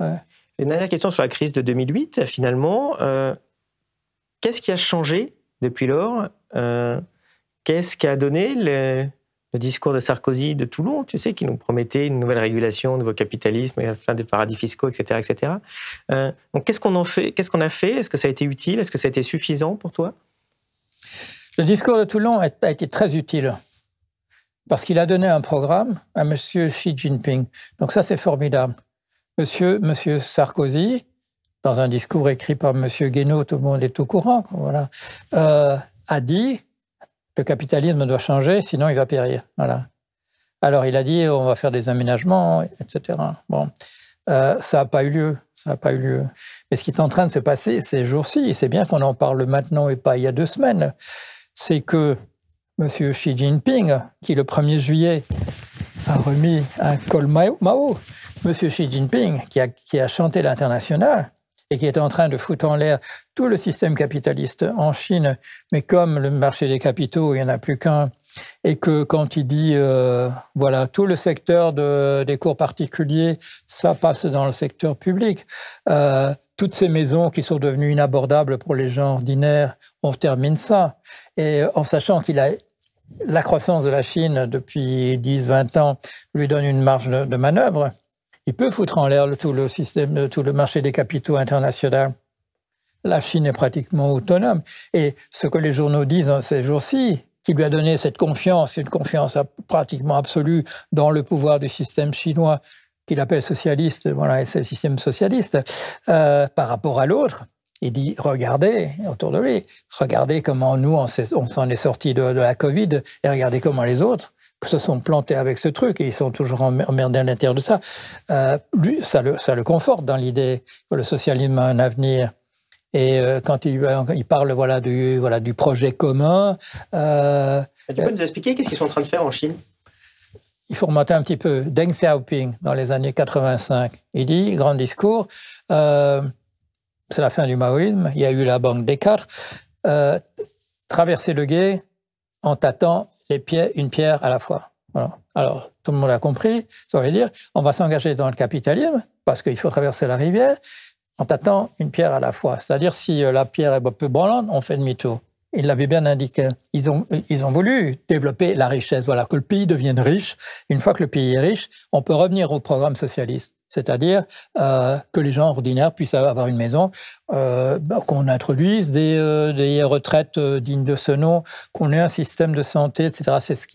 Ouais. Une dernière question sur la crise de 2008, finalement. Qu'est-ce qui a changé depuis lors? Qu'est-ce qu'a donné le discours de Sarkozy de Toulon, tu sais, qui nous promettait une nouvelle régulation, un nouveau capitalisme, et la fin des paradis fiscaux, etc. etc. Donc qu'est-ce qu'on a fait? Est-ce que ça a été utile? Est-ce que ça a été suffisant pour toi? Le discours de Toulon a été très utile parce qu'il a donné un programme à M. Xi Jinping. Donc ça, c'est formidable. Monsieur Sarkozy, dans un discours écrit par M. Guénaud, tout le monde est au courant, voilà, a dit le capitalisme doit changer, sinon il va périr. Voilà. Alors il a dit on va faire des aménagements, etc. Bon, ça n'a pas eu lieu. Mais ce qui est en train de se passer ces jours-ci, c'est bien qu'on en parle maintenant et pas il y a 2 semaines, c'est que M. Xi Jinping, qui le 1er juillet a remis un col Mao, M. Xi Jinping, qui a chanté l'international et qui est en train de foutre en l'air tout le système capitaliste en Chine, mais comme le marché des capitaux, il n'y en a plus qu'un, et que quand il dit, voilà, tout le secteur des cours particuliers, ça passe dans le secteur public, toutes ces maisons qui sont devenues inabordables pour les gens ordinaires, on termine ça. Et en sachant la croissance de la Chine depuis 10-20 ans lui donne une marge de manœuvre, il peut foutre en l'air tout le marché des capitaux international. La Chine est pratiquement autonome. Et ce que les journaux disent ces jours-ci, qui lui a donné cette confiance, une confiance pratiquement absolue dans le pouvoir du système chinois, qu'il appelle socialiste, voilà, et c'est le système socialiste, par rapport à l'autre, il dit, regardez, autour de lui, regardez comment nous, on s'en est sortis de la Covid, et regardez comment les autres se sont plantés avec ce truc, et ils sont toujours emmerdés à l'intérieur de ça. Lui, ça le conforte dans l'idée que le socialisme a un avenir. Et quand il parle du projet commun... tu peux nous expliquer qu'est-ce qu'ils sont en train de faire en Chine? Il faut remonter un petit peu. Deng Xiaoping, dans les années 85, il dit, grand discours, c'est la fin du maoïsme, il y a eu la banque des quatre, traverser le gué en tâtant une pierre à la fois. Voilà. Alors, tout le monde a compris, ça veut dire, on va s'engager dans le capitalisme, parce qu'il faut traverser la rivière, en tâtant une pierre à la fois. C'est-à-dire, si la pierre est un peu branlante, on fait demi-tour. Ils l'avaient bien indiqué. Ils ont voulu développer la richesse, voilà, que le pays devienne riche. Une fois que le pays est riche, on peut revenir au programme socialiste. C'est-à-dire que les gens ordinaires puissent avoir une maison, qu'on introduise des retraites dignes de ce nom, qu'on ait un système de santé, etc. C'est ce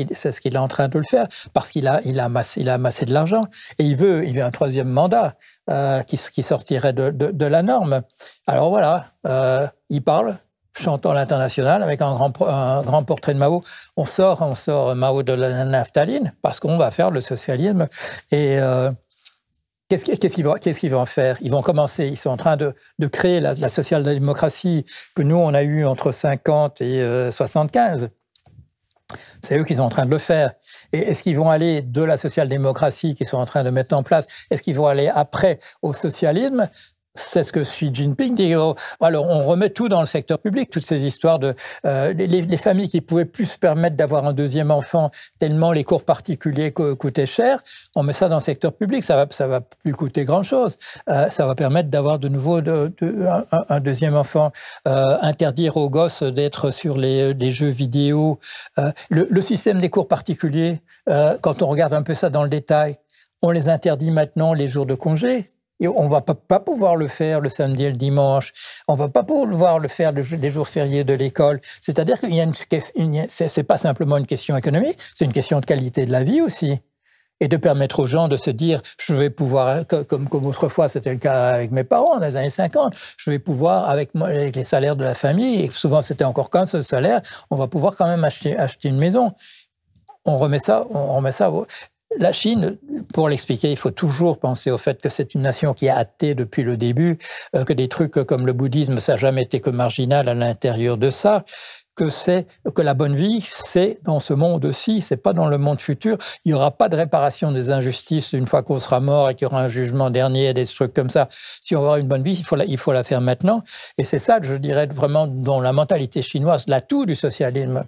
qu'il est en train de le faire, parce qu'il a amassé de l'argent. Et il veut un troisième mandat qui sortirait de la norme. Alors voilà, il parle, chantant l'international, avec un grand portrait de Mao. On sort Mao de la naphtaline, parce qu'on va faire le socialisme. Et... Qu'est-ce qu'ils vont faire? Ils vont commencer, ils sont en train de créer la social-démocratie que nous, on a eue entre 50 et 75. C'est eux qui sont en train de le faire. Et est-ce qu'ils vont aller de la social-démocratie qu'ils sont en train de mettre en place? Est-ce qu'ils vont aller après au socialisme? C'est ce que Xi Jinping dit. Alors, on remet tout dans le secteur public, toutes ces histoires de les familles qui pouvaient plus se permettre d'avoir un deuxième enfant tellement les cours particuliers coûtaient cher. On met ça dans le secteur public, ça va plus coûter grand-chose. Ça va permettre d'avoir de nouveau un deuxième enfant. Interdire aux gosses d'être sur les jeux vidéo. Le système des cours particuliers, quand on regarde un peu ça dans le détail, on les interdit maintenant les jours de congé. Et on ne va pas pouvoir le faire le samedi et le dimanche. On ne va pas pouvoir le faire les jours fériés de l'école. C'est-à-dire qu'il y a c'est pas simplement une question économique, c'est une question de qualité de la vie aussi. Et de permettre aux gens de se dire, je vais pouvoir, comme autrefois c'était le cas avec mes parents dans les années 50, je vais pouvoir, avec les salaires de la famille, et souvent c'était encore qu'un seul salaire, on va pouvoir quand même acheter une maison. On remet ça. La Chine, pour l'expliquer, il faut toujours penser au fait que c'est une nation qui a athée depuis le début, que des trucs comme le bouddhisme, ça n'a jamais été que marginal à l'intérieur de ça, que la bonne vie, c'est dans ce monde-ci, c'est pas dans le monde futur. Il n'y aura pas de réparation des injustices une fois qu'on sera mort et qu'il y aura un jugement dernier, des trucs comme ça. Si on veut avoir une bonne vie, il faut la faire maintenant. Et c'est ça, je dirais, vraiment dans la mentalité chinoise, l'atout du socialisme.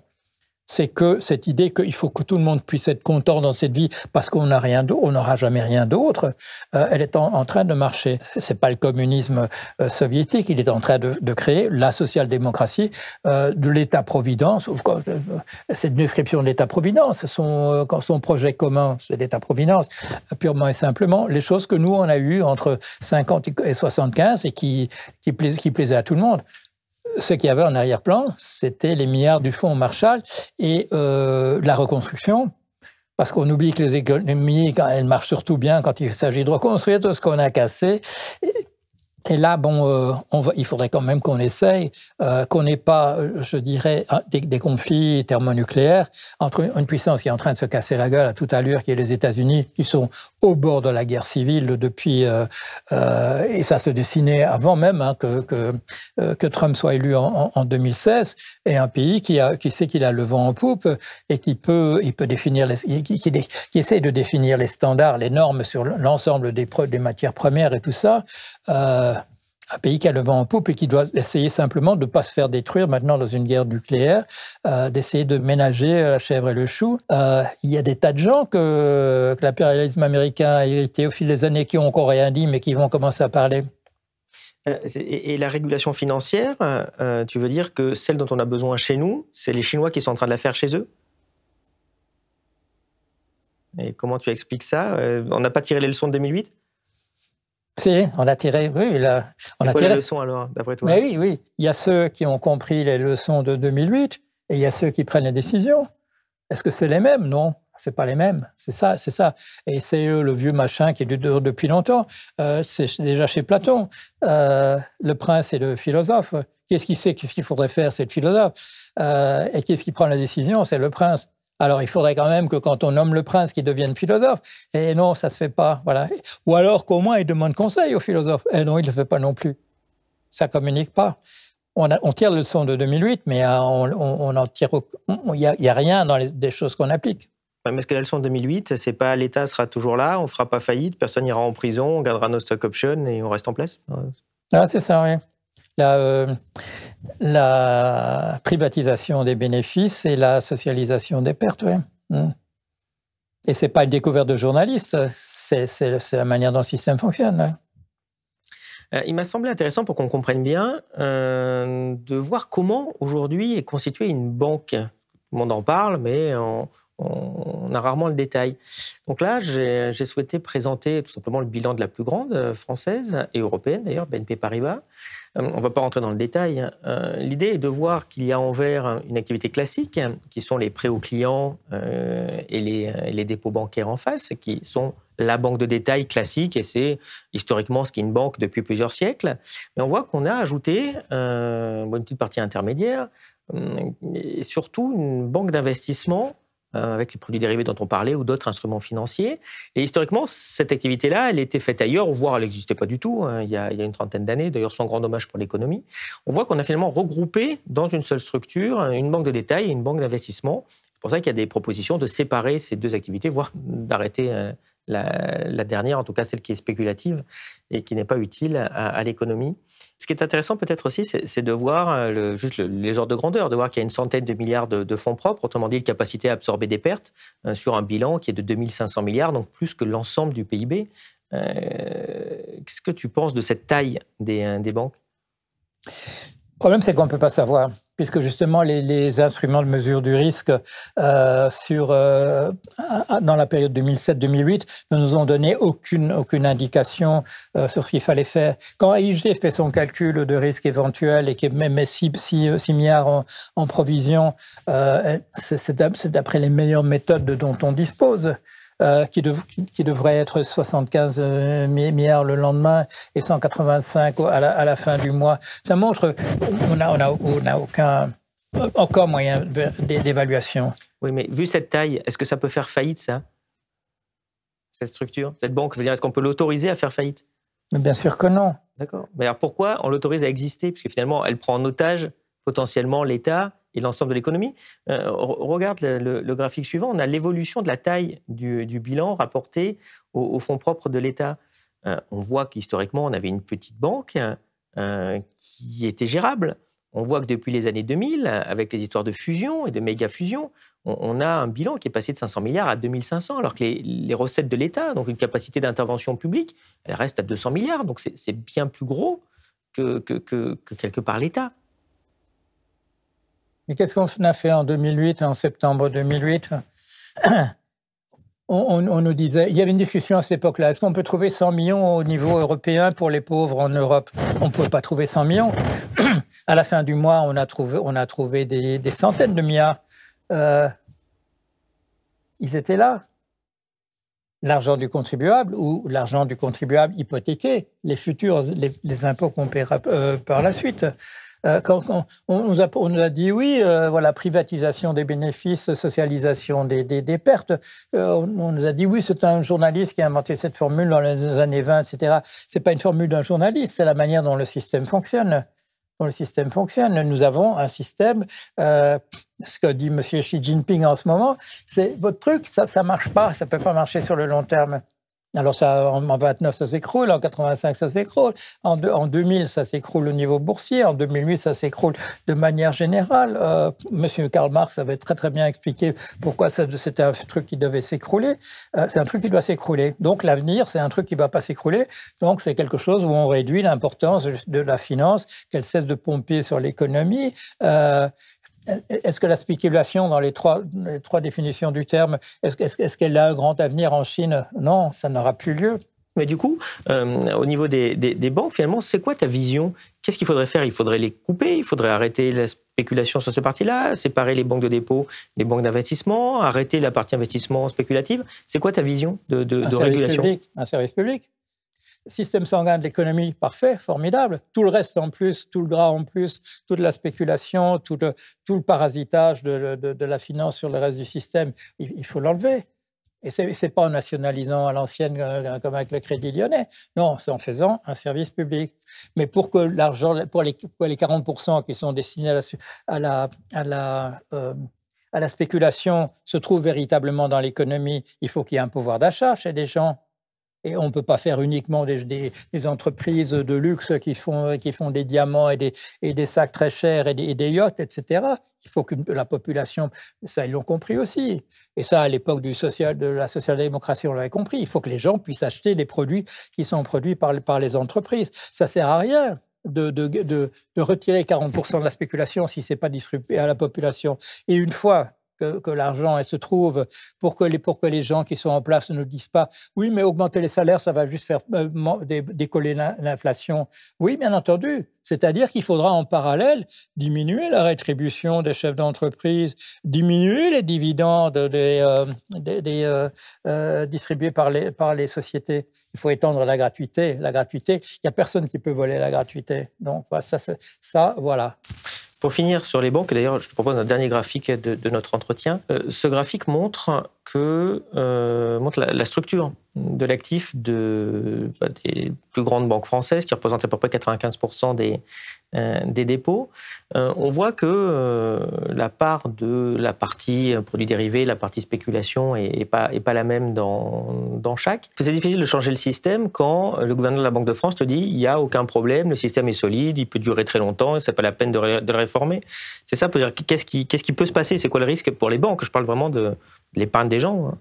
C'est que cette idée qu'il faut que tout le monde puisse être content dans cette vie parce qu'on n'a rien d'autre, on n'aura jamais rien d'autre, elle est en train de marcher. C'est pas le communisme soviétique, il est en train de créer la social-démocratie de l'État-providence. C'est une description de l'État-providence. Son projet commun, c'est l'État-providence, purement et simplement. Les choses que nous, on a eues entre 50 et 75 et qui plaisaient à tout le monde. Ce qu'il y avait en arrière-plan, c'était les milliards du fonds Marshall et la reconstruction, parce qu'on oublie que les économies, elles marchent surtout bien quand il s'agit de reconstruire tout ce qu'on a cassé. Et là, il faudrait quand même qu'on essaye, qu'on n'ait pas, je dirais, des conflits thermonucléaires entre une puissance qui est en train de se casser la gueule à toute allure, qui est les États-Unis, qui sont au bord de la guerre civile depuis, et ça se dessinait avant même que Trump soit élu en 2016, et un pays qui sait qu'il a le vent en poupe et qui peut définir, qui essaye de définir les standards, les normes sur l'ensemble des matières premières et tout ça. Un pays qui a le vent en poupe et qui doit essayer simplement de ne pas se faire détruire maintenant dans une guerre nucléaire, d'essayer de ménager la chèvre et le chou. Il y a des tas de gens que l'impérialisme américain a hérité au fil des années qui n'ont encore rien dit, mais qui vont commencer à parler. Et la régulation financière, tu veux dire que celle dont on a besoin chez nous, c'est les Chinois qui sont en train de la faire chez eux? Et comment tu expliques ça? On n'a pas tiré les leçons de 2008? Si, on a tiré, oui. C'est quoi les leçons alors, d'après toi? Mais oui. Il y a ceux qui ont compris les leçons de 2008 et il y a ceux qui prennent les décisions. Est-ce que c'est les mêmes? Non, c'est pas les mêmes. C'est ça. Et c'est le vieux machin qui est depuis longtemps. C'est déjà chez Platon. Le prince et le philosophe. Qu'est-ce qu'il sait? Qu'est-ce qu'il faudrait faire? C'est le philosophe. Et qu'est-ce qui prend la décision? C'est le prince. Alors, il faudrait quand même que quand on nomme le prince, qu'il devienne philosophe. Et non, ça se fait pas. Voilà. Ou alors qu'au moins, il demande conseil au philosophe. Et non, il le fait pas non plus. Ça ne communique pas. On tire le leçon de 2008, mais on en tire. Il n'y a rien dans des choses qu'on applique. Ouais, mais est-ce que la leçon de 2008, c'est pas l'État sera toujours là, on ne fera pas faillite, personne n'ira en prison, on gardera nos stock options et on reste en place? Ah, c'est ça, oui. La privatisation des bénéfices et la socialisation des pertes, oui. Et ce n'est pas une découverte de journalistes, c'est la manière dont le système fonctionne. Il m'a semblé intéressant, pour qu'on comprenne bien, de voir comment aujourd'hui est constituée une banque. Tout le monde en parle, mais on a rarement le détail. Donc là, j'ai souhaité présenter tout simplement le bilan de la plus grande française et européenne, d'ailleurs, BNP Paribas. On ne va pas rentrer dans le détail. L'idée est de voir qu'il y a envers une activité classique, qui sont les prêts aux clients et les dépôts bancaires en face, qui sont la banque de détail classique, et c'est historiquement ce qu'est une banque depuis plusieurs siècles. Mais on voit qu'on a ajouté une petite partie intermédiaire, et surtout une banque d'investissement avec les produits dérivés dont on parlait ou d'autres instruments financiers. Et historiquement, cette activité-là, elle était faite ailleurs, voire elle n'existait pas du tout, il y a une trentaine d'années, d'ailleurs sans grand dommage pour l'économie. On voit qu'on a finalement regroupé dans une seule structure une banque de détail et une banque d'investissement. C'est pour ça qu'il y a des propositions de séparer ces deux activités, voire d'arrêter la dernière, en tout cas celle qui est spéculative et qui n'est pas utile à l'économie. Ce qui est intéressant peut-être aussi, c'est de voir juste les ordres de grandeur, de voir qu'il y a une centaine de milliards de fonds propres, autrement dit, une capacité à absorber des pertes sur un bilan qui est de 2500 milliards, donc plus que l'ensemble du PIB. Qu'est-ce que tu penses de cette taille des banques? Le problème, c'est qu'on ne peut pas savoir, puisque justement les instruments de mesure du risque dans la période 2007-2008 ne nous ont donné aucune indication sur ce qu'il fallait faire. Quand AIG fait son calcul de risque éventuel et qu'il met 6 milliards en provision, c'est d'après les meilleures méthodes dont on dispose. Qui devrait être 75 milliards le lendemain et 185 à la fin du mois. Ça montre qu'on n'a aucun encore moyen d'évaluation. Oui, mais vu cette taille, est-ce que ça peut faire faillite, ça? Cette structure, cette banque, est-ce qu'on peut l'autoriser à faire faillite? Mais bien sûr que non. D'accord. Mais alors pourquoi on l'autorise à exister? Parce que finalement, elle prend en otage potentiellement l'État et l'ensemble de l'économie. Regarde le graphique suivant, on a l'évolution de la taille du bilan rapporté aux fonds propres de l'État. On voit qu'historiquement, on avait une petite banque qui était gérable. On voit que depuis les années 2000, avec les histoires de fusion et de méga-fusion, on a un bilan qui est passé de 500 milliards à 2500, alors que les recettes de l'État, donc une capacité d'intervention publique, elle reste à 200 milliards. Donc c'est bien plus gros que quelque part l'État. Mais qu'est-ce qu'on a fait en 2008, en septembre 2008? On nous disait, il y avait une discussion à cette époque-là, est-ce qu'on peut trouver 100 millions au niveau européen pour les pauvres en Europe? On ne pouvait pas trouver 100 millions. À la fin du mois, on a trouvé des centaines de milliards. Ils étaient là. L'argent du contribuable ou l'argent du contribuable hypothéqué, les impôts qu'on paiera par la suite. Quand on nous a dit oui, voilà, privatisation des bénéfices, socialisation des pertes. On nous a dit oui, c'est un journaliste qui a inventé cette formule dans les années 20, etc. C'est pas une formule d'un journaliste, c'est la manière dont le système fonctionne. Nous avons un système, ce que dit M. Xi Jinping en ce moment, c'est votre truc, ça marche pas, ça peut pas marcher sur le long terme. Alors en 29, ça s'écroule, en 85, ça s'écroule, en 2000, ça s'écroule au niveau boursier, en 2008, ça s'écroule de manière générale. Monsieur Karl Marx avait très très bien expliqué pourquoi c'était un truc qui devait s'écrouler. C'est un truc qui doit s'écrouler. Donc l'avenir, c'est un truc qui ne va pas s'écrouler. Donc c'est quelque chose où on réduit l'importance de la finance, qu'elle cesse de pomper sur l'économie. Est-ce que la spéculation, dans les trois définitions du terme, est-ce qu'elle a un grand avenir en Chine? Non, ça n'aura plus lieu. Mais du coup, au niveau des banques, finalement, c'est quoi ta vision? Qu'est-ce qu'il faudrait faire? Il faudrait les couper, il faudrait arrêter la spéculation sur cette partie-là, séparer les banques de dépôt des banques d'investissement, arrêter la partie investissement spéculative. C'est quoi ta vision de régulation? Un service public. Système sanguin de l'économie, parfait, formidable. Tout le reste en plus, tout le gras en plus, toute la spéculation, tout le parasitage de la finance sur le reste du système, il faut l'enlever. Et ce n'est pas en nationalisant à l'ancienne comme avec le Crédit Lyonnais. Non, c'est en faisant un service public. Mais pour que l'argent, pour les 40% qui sont destinés à la spéculation se trouvent véritablement dans l'économie, il faut qu'il y ait un pouvoir d'achat chez les gens. Et on ne peut pas faire uniquement des entreprises de luxe qui font des diamants et des sacs très chers et des yachts, etc. Il faut que la population, ça ils l'ont compris aussi. Et ça, à l'époque de la social-démocratie, on l'avait compris. Il faut que les gens puissent acheter des produits qui sont produits par les entreprises. Ça ne sert à rien de retirer 40% de la spéculation si ce n'est pas distribué à la population. Et une fois que l'argent se trouve pour que les gens qui sont en place ne disent pas « oui, mais augmenter les salaires, ça va juste faire décoller l'inflation ». Oui, bien entendu. C'est-à-dire qu'il faudra en parallèle diminuer la rétribution des chefs d'entreprise, diminuer les dividendes distribués par les sociétés. Il faut étendre la gratuité. La gratuité, il n'y a personne qui peut voler la gratuité. Donc, ça voilà. Pour finir sur les banques, et d'ailleurs je te propose un dernier graphique de notre entretien, ce graphique montre la structure de l'actif des plus grandes banques françaises qui représentent à peu près 95% des dépôts. On voit que la part de la partie produits dérivés, la partie spéculation est pas la même dans chaque. C'est difficile de changer le système quand le gouverneur de la Banque de France te dit il n'y a aucun problème, le système est solide, il peut durer très longtemps, c'est pas la peine de le réformer. C'est ça, peut dire qu'est-ce qui peut se passer, c'est quoi le risque pour les banques? Je parle vraiment de l'épargne des gens.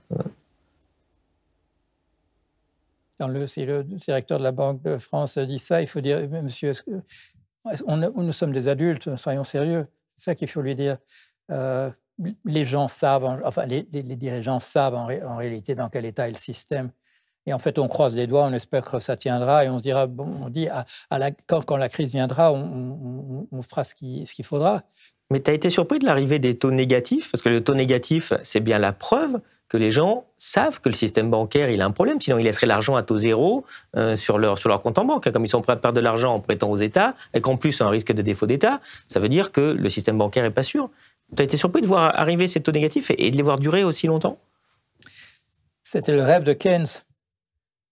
Si le directeur de la Banque de France dit ça, il faut dire, monsieur, nous sommes des adultes, soyons sérieux. C'est ça qu'il faut lui dire. Les gens savent, les dirigeants savent en réalité dans quel état est le système. Et en fait, on croise les doigts, on espère que ça tiendra et on se dira, bon, on dit, quand la crise viendra, on fera ce qu'il faudra. Mais tu as été surpris de l'arrivée des taux négatifs? Parce que le taux négatif, c'est bien la preuve que les gens savent que le système bancaire il a un problème, sinon ils laisseraient l'argent à taux zéro sur leur compte en banque. Comme ils sont prêts à perdre de l'argent en prêtant aux États, et qu'en plus un risque de défaut d'État, ça veut dire que le système bancaire n'est pas sûr. Tu as été surpris de voir arriver ces taux négatifs et de les voir durer aussi longtemps? C'était le rêve de Keynes.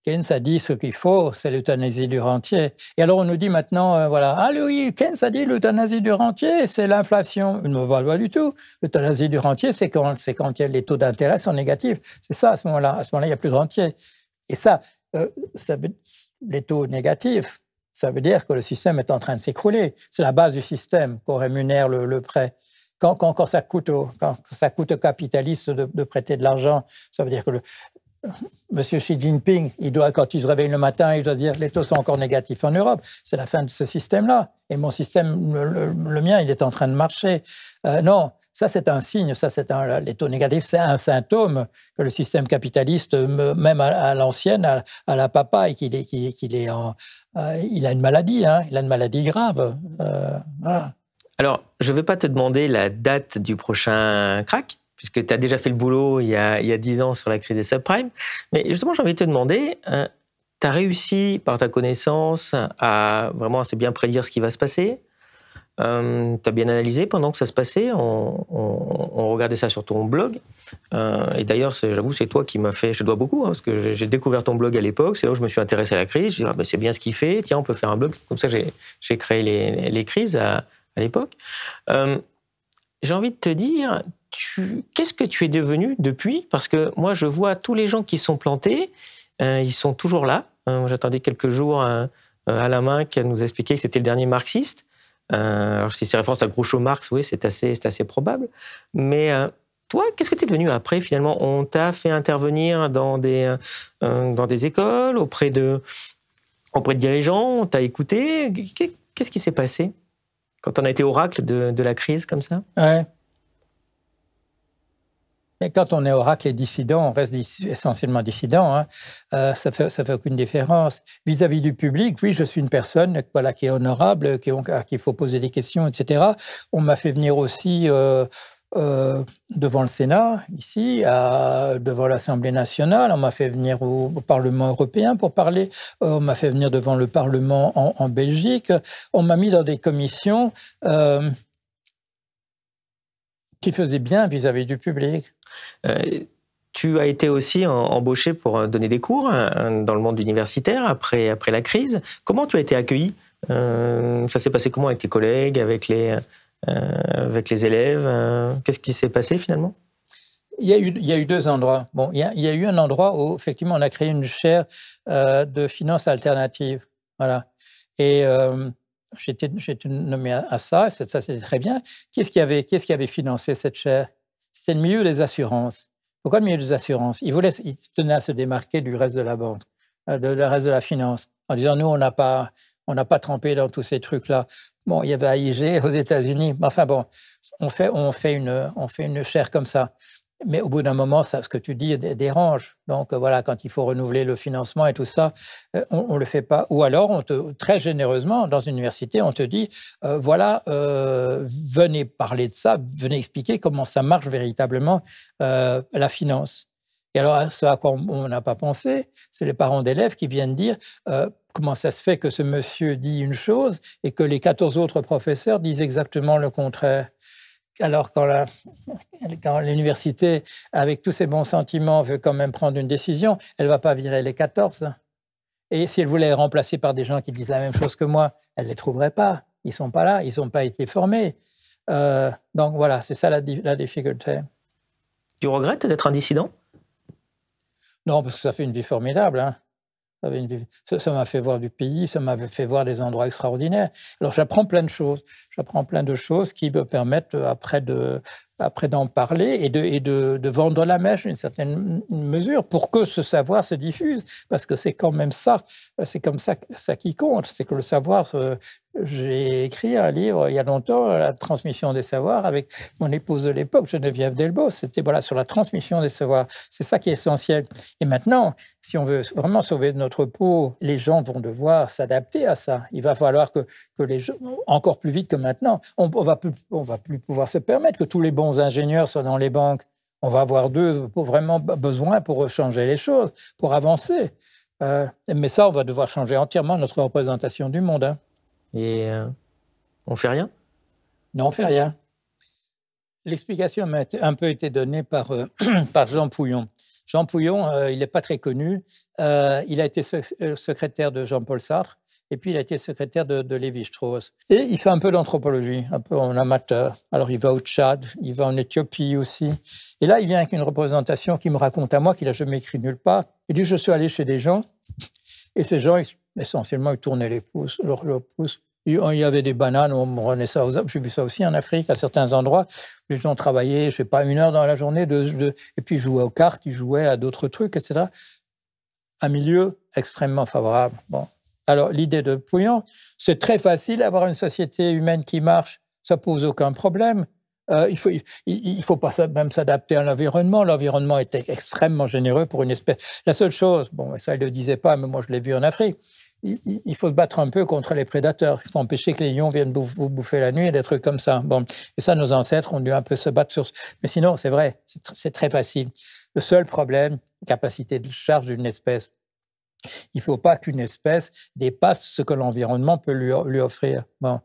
Keynes a dit ce qu'il faut, c'est l'euthanasie du rentier. Et alors on nous dit maintenant, voilà, ah oui, Keynes a dit l'euthanasie du rentier, c'est l'inflation. Ne me voit pas du tout. L'euthanasie du rentier, c'est quand les taux d'intérêt sont négatifs. C'est ça à ce moment-là. À ce moment-là, il n'y a plus de rentier. Et ça les taux négatifs, ça veut dire que le système est en train de s'écrouler. C'est la base du système qu'on rémunère le prêt. Quand ça coûte aux capitalistes de prêter de l'argent, ça veut dire que Monsieur Xi Jinping, quand il se réveille le matin, il doit dire les taux sont encore négatifs en Europe. C'est la fin de ce système-là. Et mon système, le mien, il est en train de marcher. Non, ça c'est un signe. Les taux négatifs, c'est un symptôme que le système capitaliste, même à l'ancienne, à la papaye, il a une maladie. Il a une maladie grave. Voilà. Alors, je ne vais pas te demander la date du prochain crack, puisque tu as déjà fait le boulot il y a 10 ans sur la crise des subprimes. Mais justement, j'ai envie de te demander, tu as réussi, par ta connaissance, à vraiment assez bien prédire ce qui va se passer. Tu as bien analysé pendant que ça se passait. On regardait ça sur ton blog. Et d'ailleurs, j'avoue, c'est toi qui m'as fait... Je te dois beaucoup, parce que j'ai découvert ton blog à l'époque. C'est là où je me suis intéressé à la crise. J'ai dit, c'est bien ce qu'il fait. Tiens, on peut faire un blog. Comme ça, j'ai créé les crises à l'époque. J'ai envie de te dire... Qu'est-ce que tu es devenu depuis? Parce que moi, je vois tous les gens qui sont plantés, ils sont toujours là. J'attendais quelques jours Alain Minc qui nous expliquait que c'était le dernier marxiste. Alors, si c'est référence à Groucho Marx, oui, c'est assez probable. Mais toi, qu'est-ce que tu es devenu après, finalement? On t'a fait intervenir dans des écoles, auprès de dirigeants, on t'a écouté. Qu'est-ce qui s'est passé quand on a été oracle de la crise comme ça? Ouais. Mais quand on est oracle et dissident, on reste essentiellement dissident. Ça fait aucune différence. Vis-à-vis du public, oui, je suis une personne qui est honorable, à qui il faut poser des questions, etc. On m'a fait venir aussi devant le Sénat, ici, devant l'Assemblée nationale. On m'a fait venir au Parlement européen pour parler. On m'a fait venir devant le Parlement en Belgique. On m'a mis dans des commissions qui faisaient bien vis-à-vis du public. Tu as été aussi embauché pour donner des cours dans le monde universitaire après la crise. Comment tu as été accueilli? Ça s'est passé comment avec tes collègues, avec les élèves? Qu'est-ce qui s'est passé finalement? Il y a eu deux endroits. Bon, il y a eu un endroit où, effectivement, on a créé une chaire de finances alternatives. Voilà. Et j'étais nommé à ça, ça c'était très bien. Qu'est-ce qui avait financé cette chaire? C'était le milieu des assurances. Pourquoi le milieu des assurances? Il tenait à se démarquer du reste de la banque, du reste de la finance, en disant, nous, on n'a pas trempé dans tous ces trucs-là. Bon, il y avait AIG aux États-Unis. Enfin bon, on fait une chaire comme ça. Mais au bout d'un moment, ça, ce que tu dis dérange. Donc voilà, quand il faut renouveler le financement et tout ça, on ne le fait pas. Ou alors, très généreusement, dans une université, on te dit, voilà, venez parler de ça, venez expliquer comment ça marche véritablement, la finance. Et alors, ce à quoi on n'a pas pensé, c'est les parents d'élèves qui viennent dire, comment ça se fait que ce monsieur dit une chose et que les 14 autres professeurs disent exactement le contraire. Alors, quand l'université, avec tous ses bons sentiments, veut quand même prendre une décision, elle ne va pas virer les 14. Et si elle voulait les remplacer par des gens qui disent la même chose que moi, elle ne les trouverait pas. Ils ne sont pas là, ils n'ont pas été formés. Donc voilà, c'est ça la difficulté. Tu regrettes d'être un dissident? Non, parce que ça fait une vie formidable, hein. Ça m'a fait voir du pays, ça m'avait fait voir des endroits extraordinaires. Alors j'apprends plein de choses. J'apprends plein de choses qui me permettent après d'en parler et de vendre la mèche d'une certaine mesure pour que ce savoir se diffuse. Parce que c'est quand même ça, c'est comme ça qui compte. C'est que le savoir, j'ai écrit un livre il y a longtemps, La transmission des savoirs, avec mon épouse de l'époque, Geneviève Delbos. C'était voilà, sur la transmission des savoirs. C'est ça qui est essentiel. Et maintenant, si on veut vraiment sauver notre peau, les gens vont devoir s'adapter à ça. Il va falloir que les gens, encore plus vite que maintenant, on va plus pouvoir se permettre que tous les bons ingénieurs soient dans les banques. On va avoir d'eux vraiment besoin pour changer les choses, pour avancer. Mais ça, on va devoir changer entièrement notre représentation du monde, hein. Et on fait rien? Non, on fait rien. L'explication m'a un peu été donnée par Jean Pouillon. Jean Pouillon, il n'est pas très connu. Il a été secrétaire de Jean-Paul Sartre, et puis il a été secrétaire de Lévi-Strauss. Et il fait un peu d'anthropologie, un peu en amateur. Alors il va au Tchad, il va en Éthiopie aussi. Et là, il vient avec une représentation qui me raconte à moi qu'il n'a jamais écrit nulle part. Il dit, je suis allé chez des gens, et ces gens, essentiellement, ils tournaient les pouces, leurs pouces. Il y avait des bananes, on prenait ça aux arbres. J'ai vu ça aussi en Afrique, à certains endroits. Les gens travaillaient, je ne sais pas, 1 heure dans la journée, et puis ils jouaient aux cartes, ils jouaient à d'autres trucs, etc. Un milieu extrêmement favorable. Bon. Alors, l'idée de Pouillon, c'est très facile d'avoir une société humaine qui marche, ça ne pose aucun problème. Il faut pas même s'adapter à l'environnement. L'environnement est extrêmement généreux pour une espèce. La seule chose, bon, ça il ne le disait pas, mais moi je l'ai vu en Afrique, il faut se battre un peu contre les prédateurs. Il faut empêcher que les lions viennent vous bouffer la nuit et des trucs comme ça. Bon, et ça, nos ancêtres ont dû un peu se battre sur. Mais sinon, c'est vrai, c'est très facile. Le seul problème, capacité de charge d'une espèce. Il ne faut pas qu'une espèce dépasse ce que l'environnement peut lui offrir. Bon.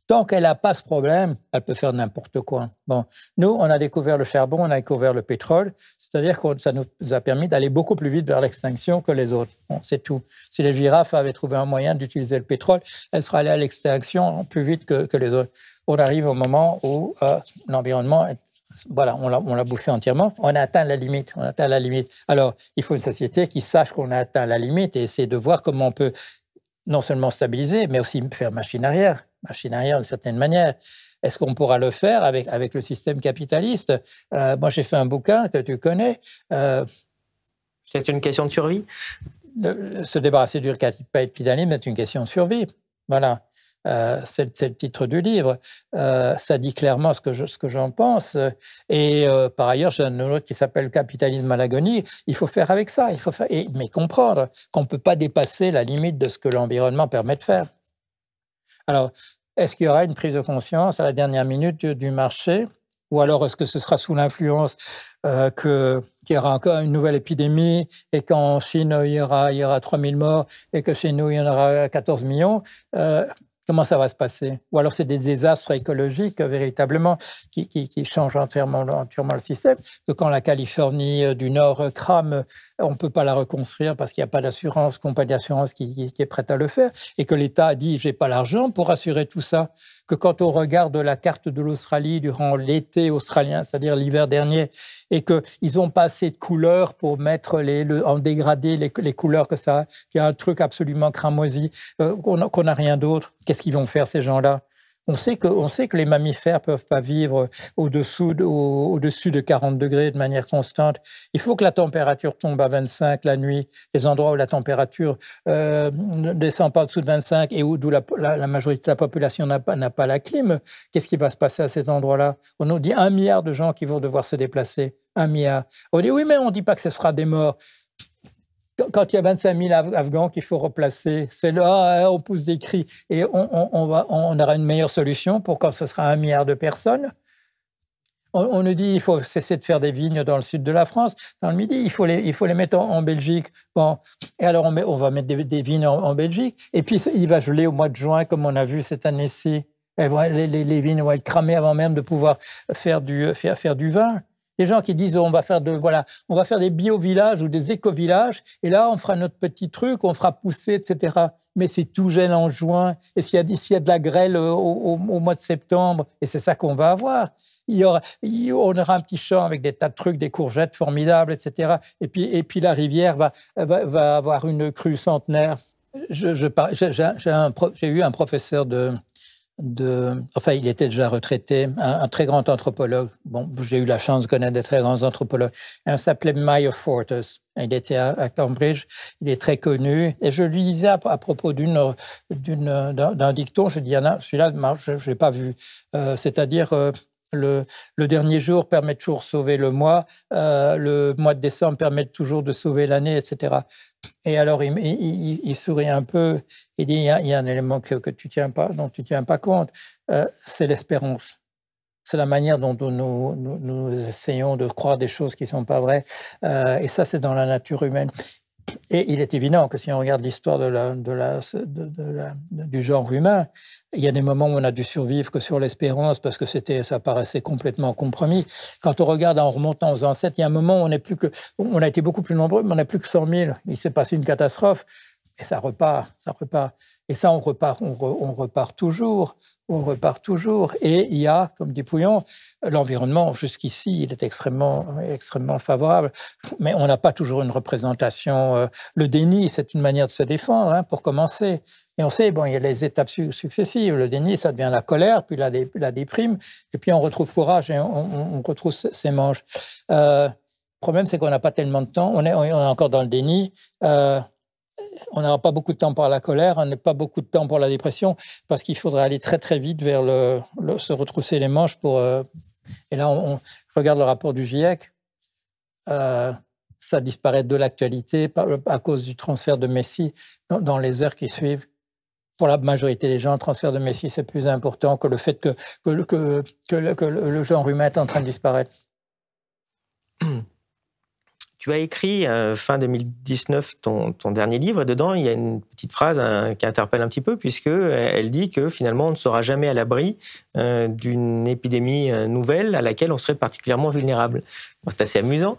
Tant qu'elle n'a pas ce problème, elle peut faire n'importe quoi. Bon, nous, on a découvert le charbon, on a découvert le pétrole, c'est-à-dire que ça nous a permis d'aller beaucoup plus vite vers l'extinction que les autres. Bon, c'est tout. Si les girafes avaient trouvé un moyen d'utiliser le pétrole, elles seraient allées à l'extinction plus vite que les autres. On arrive au moment où l'environnement voilà, on l'a bouffé entièrement. On a atteint la limite. Alors, il faut une société qui sache qu'on a atteint la limite et essayer de voir comment on peut non seulement stabiliser, mais aussi faire machine arrière d'une certaine manière. Est-ce qu'on pourra le faire avec le système capitaliste? Moi, j'ai fait un bouquin que tu connais. C'est une question de survie? Se débarrasser du capitalisme est une question de survie. Voilà. C'est le titre du livre. Ça dit clairement ce que j'en pense. Et par ailleurs, j'ai un autre qui s'appelle Capitalisme à l'agonie. Il faut faire avec ça. Mais comprendre qu'on ne peut pas dépasser la limite de ce que l'environnement permet de faire. Alors, est-ce qu'il y aura une prise de conscience à la dernière minute du marché? Ou alors est-ce que ce sera sous l'influence qu'il y aura encore une nouvelle épidémie et qu'en Chine, il y aura 3000 morts et que chez nous, il y en aura 14 millions Comment ça va se passer? Ou alors c'est des désastres écologiques véritablement qui changent entièrement le système. Que quand la Californie du Nord crame, on ne peut pas la reconstruire parce qu'il n'y a pas d'assurance, compagnie d'assurance qui est prête à le faire. Et que l'État a dit, j'ai pas l'argent pour assurer tout ça. Que quand on regarde la carte de l'Australie durant l'été australien, c'est-à-dire l'hiver dernier, et qu'ils n'ont pas assez de couleurs pour mettre en dégradé les couleurs que ça a, qu'il y a un truc absolument cramoisi, qu'on n'a rien d'autre. Qu'est-ce qu'ils vont faire, ces gens-là? On sait que les mammifères ne peuvent pas vivre au-dessus de 40 degrés de manière constante. Il faut que la température tombe à 25 la nuit, les endroits où la température ne descend pas au-dessous de 25 et d'où la majorité de la population n'a pas la clim. Qu'est-ce qui va se passer à cet endroit-là? On nous dit 1 milliard de gens qui vont devoir se déplacer. 1 milliard. On dit oui, mais on ne dit pas que ce sera des morts. Quand il y a 25 000 Afghans qu'il faut replacer, c'est là, on pousse des cris. Et on aura une meilleure solution pour quand ce sera 1 milliard de personnes. On nous dit qu'il faut cesser de faire des vignes dans le sud de la France, dans le Midi, il faut les mettre en Belgique. Bon, et alors on va mettre des vignes en Belgique. Et puis il va geler au mois de juin, comme on a vu cette année-ci. Les vignes vont être cramées avant même de pouvoir faire du vin. Les gens qui disent on va faire des bio-villages ou des éco-villages, et là on fera notre petit truc, on fera pousser, etc. Mais c'est tout gel en juin, et s'il y a de la grêle au mois de septembre, et c'est ça qu'on va avoir. On aura un petit champ avec des tas de trucs, des courgettes formidables, etc. Et puis la rivière va avoir une crue centenaire. J'ai eu un professeur enfin, il était déjà retraité, un très grand anthropologue. Bon, j'ai eu la chance de connaître des très grands anthropologues. Il s'appelait Meyer Fortas. Il était à Cambridge. Il est très connu. Et je lui disais à propos d'un dicton, je dis, celui-là, je ne l'ai pas vu. C'est-à-dire, le dernier jour permet toujours de sauver le mois de décembre permet toujours de sauver l'année, etc. Et alors, il sourit un peu, il dit, il y a un élément dont tu tiens pas compte, c'est l'espérance. C'est la manière dont nous essayons de croire des choses qui ne sont pas vraies, et ça, c'est dans la nature humaine. Et il est évident que si on regarde l'histoire du genre humain, il y a des moments où on a dû survivre que sur l'espérance parce que ça paraissait complètement compromis. Quand on regarde en remontant aux ancêtres, il y a un moment où on a été beaucoup plus nombreux, mais on n'a plus que 100 000. Il s'est passé une catastrophe et ça repart. Et ça, on repart toujours. On repart toujours. Et il y a, comme dit Pouillon, l'environnement, jusqu'ici, il est extrêmement, extrêmement favorable. Mais on n'a pas toujours une représentation. Le déni, c'est une manière de se défendre, pour commencer. Et on sait, il y a les étapes successives. Le déni, ça devient la colère, puis la déprime. Et puis on retrouve courage et on retrouve ses manches. Le problème, c'est qu'on n'a pas tellement de temps. On est encore dans le déni. On n'aura pas beaucoup de temps pour la colère, on n'a pas beaucoup de temps pour la dépression, parce qu'il faudrait aller très très vite vers se retrousser les manches pour. Et là, on regarde le rapport du GIEC, ça disparaît de l'actualité à cause du transfert de Messi dans les heures qui suivent. Pour la majorité des gens, le transfert de Messi, c'est plus important que le fait que le genre humain est en train de disparaître. Tu as écrit fin 2019 ton dernier livre, et dedans il y a une petite phrase qui interpelle un petit peu, puisqu'elle dit que finalement on ne sera jamais à l'abri d'une épidémie nouvelle à laquelle on serait particulièrement vulnérable. Bon, c'est assez amusant.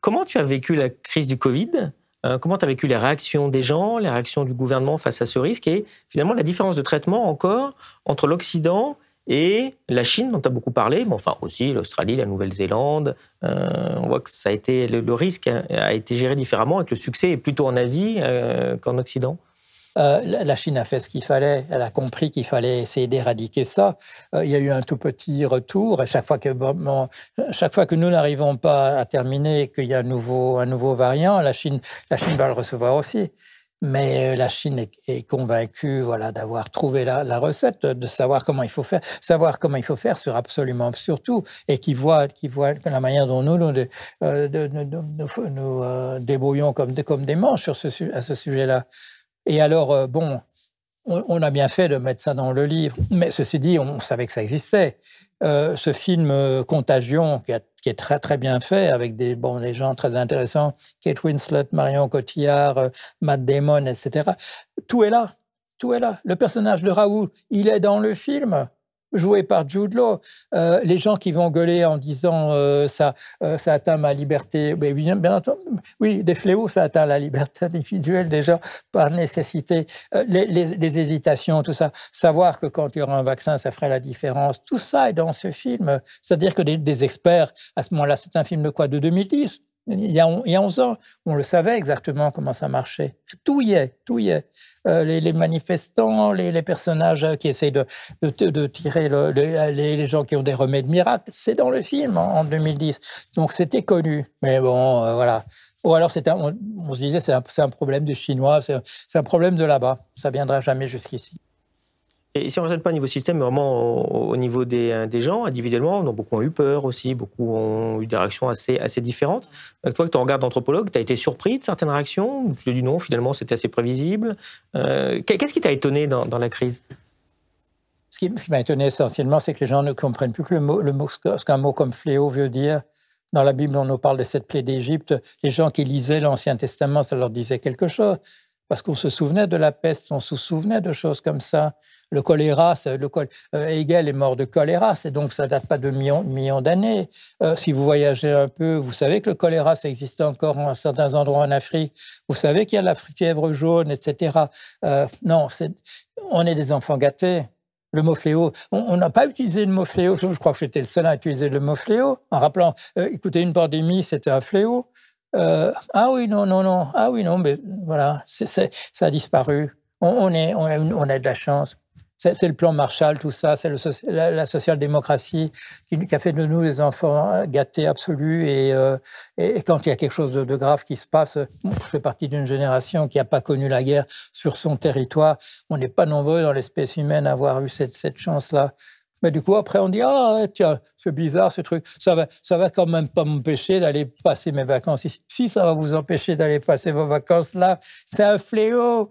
Comment tu as vécu la crise du Covid ? Comment tu as vécu les réactions des gens, les réactions du gouvernement face à ce risque, et finalement la différence de traitement encore entre l'Occident et la Chine, dont tu as beaucoup parlé, mais enfin aussi l'Australie, la Nouvelle-Zélande, on voit que ça a été, le risque a été géré différemment et que le succès est plutôt en Asie qu'en Occident. La Chine a fait ce qu'il fallait, elle a compris qu'il fallait essayer d'éradiquer ça. Il y a eu un tout petit retour, et chaque fois que nous n'arrivons pas à terminer et qu'il y a un nouveau variant, la Chine va le recevoir aussi. Mais la Chine est convaincue d'avoir trouvé la recette, de savoir comment il faut faire. Savoir comment il faut faire sur absolument surtout, et qui voit la manière dont nous débrouillons comme des manches à ce sujet-là. Et alors, on a bien fait de mettre ça dans le livre, mais ceci dit, on savait que ça existait. Ce film Contagion, qui est très très bien fait, avec des gens très intéressants, Kate Winslet, Marion Cotillard, Matt Damon, etc. Tout est là. tout est là. Le personnage de Raoul, il est dans le film, joué par Jude Law. Les gens qui vont gueuler en disant ça atteint ma liberté. Mais bien entendu, oui, des fléaux, ça atteint la liberté individuelle déjà par nécessité. Les hésitations, tout ça. Savoir que quand il y aura un vaccin, ça ferait la différence. Tout ça est dans ce film. C'est-à-dire que des experts, à ce moment-là, c'est un film de quoi? De 2010. Il y a 11 ans, on le savait exactement comment ça marchait. Tout y est, tout y est. Les manifestants, les personnages qui essayent de tirer les gens qui ont des remèdes miracles, c'est dans le film en 2010. Donc c'était connu. Mais bon, voilà. Ou alors on se disait c'est un problème des Chinois, c'est un problème de là-bas. Ça viendra jamais jusqu'ici. Et si on ne raisonne pas au niveau système, mais vraiment au niveau des gens, individuellement, donc beaucoup ont eu peur aussi, beaucoup ont eu des réactions assez différentes. Toi, que tu regardes d'anthropologue, tu as été surpris de certaines réactions? Tu te dis non, finalement, c'était assez prévisible. Qu'est-ce qui t'a étonné dans la crise? Ce qui m'a étonné essentiellement, c'est que les gens ne comprennent plus que ce qu'un mot comme fléau veut dire. Dans la Bible, on nous parle de cette plaie d'Égypte. Les gens qui lisaient l'Ancien Testament, ça leur disait quelque chose. Parce qu'on se souvenait de la peste, on se souvenait de choses comme ça. Le choléra, Hegel est mort de choléra, donc ça date pas de millions d'années. Si vous voyagez un peu, vous savez que le choléra, ça existe encore à certains endroits en Afrique. Vous savez qu'il y a la fièvre jaune, etc. Non, on est des enfants gâtés. Le mot fléau, on n'a pas utilisé le mot fléau. Je crois que j'étais le seul à utiliser le mot fléau, en rappelant, écoutez, une pandémie, c'était un fléau. Ah oui, non. Ah oui, non, mais voilà, ça a disparu. On a de la chance. C'est le plan Marshall, tout ça, c'est la social-démocratie qui a fait de nous des enfants gâtés absolus. Et quand il y a quelque chose de grave qui se passe, je fais partie d'une génération qui n'a pas connu la guerre sur son territoire. On n'est pas nombreux dans l'espèce humaine à avoir eu cette chance-là. Mais du coup, après, on dit « Ah, tiens, c'est bizarre, ce truc. Ça va quand même pas m'empêcher d'aller passer mes vacances ici. » Si ça va vous empêcher d'aller passer vos vacances là, c'est un fléau.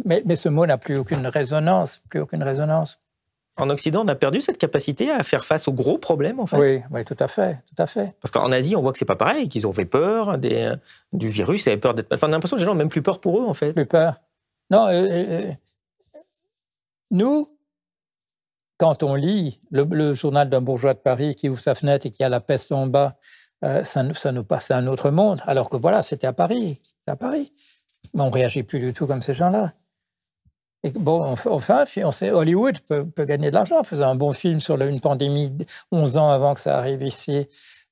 Mais ce mot n'a plus aucune résonance, En Occident, on a perdu cette capacité à faire face aux gros problèmes, en fait. Oui, tout à fait. Parce qu'en Asie, on voit que c'est pas pareil, qu'ils ont fait peur du virus, ils avaient peur d'être... Enfin, on a l'impression que les gens ont même plus peur pour eux, en fait. Plus peur. Non, nous... Quand on lit le journal d'un bourgeois de Paris qui ouvre sa fenêtre et qui a la peste en bas, ça nous passe à un autre monde. Alors que voilà, c'était à Paris. Mais on ne réagit plus du tout comme ces gens-là. Et bon, on sait, Hollywood peut gagner de l'argent en faisant un bon film sur une pandémie 11 ans avant que ça arrive ici.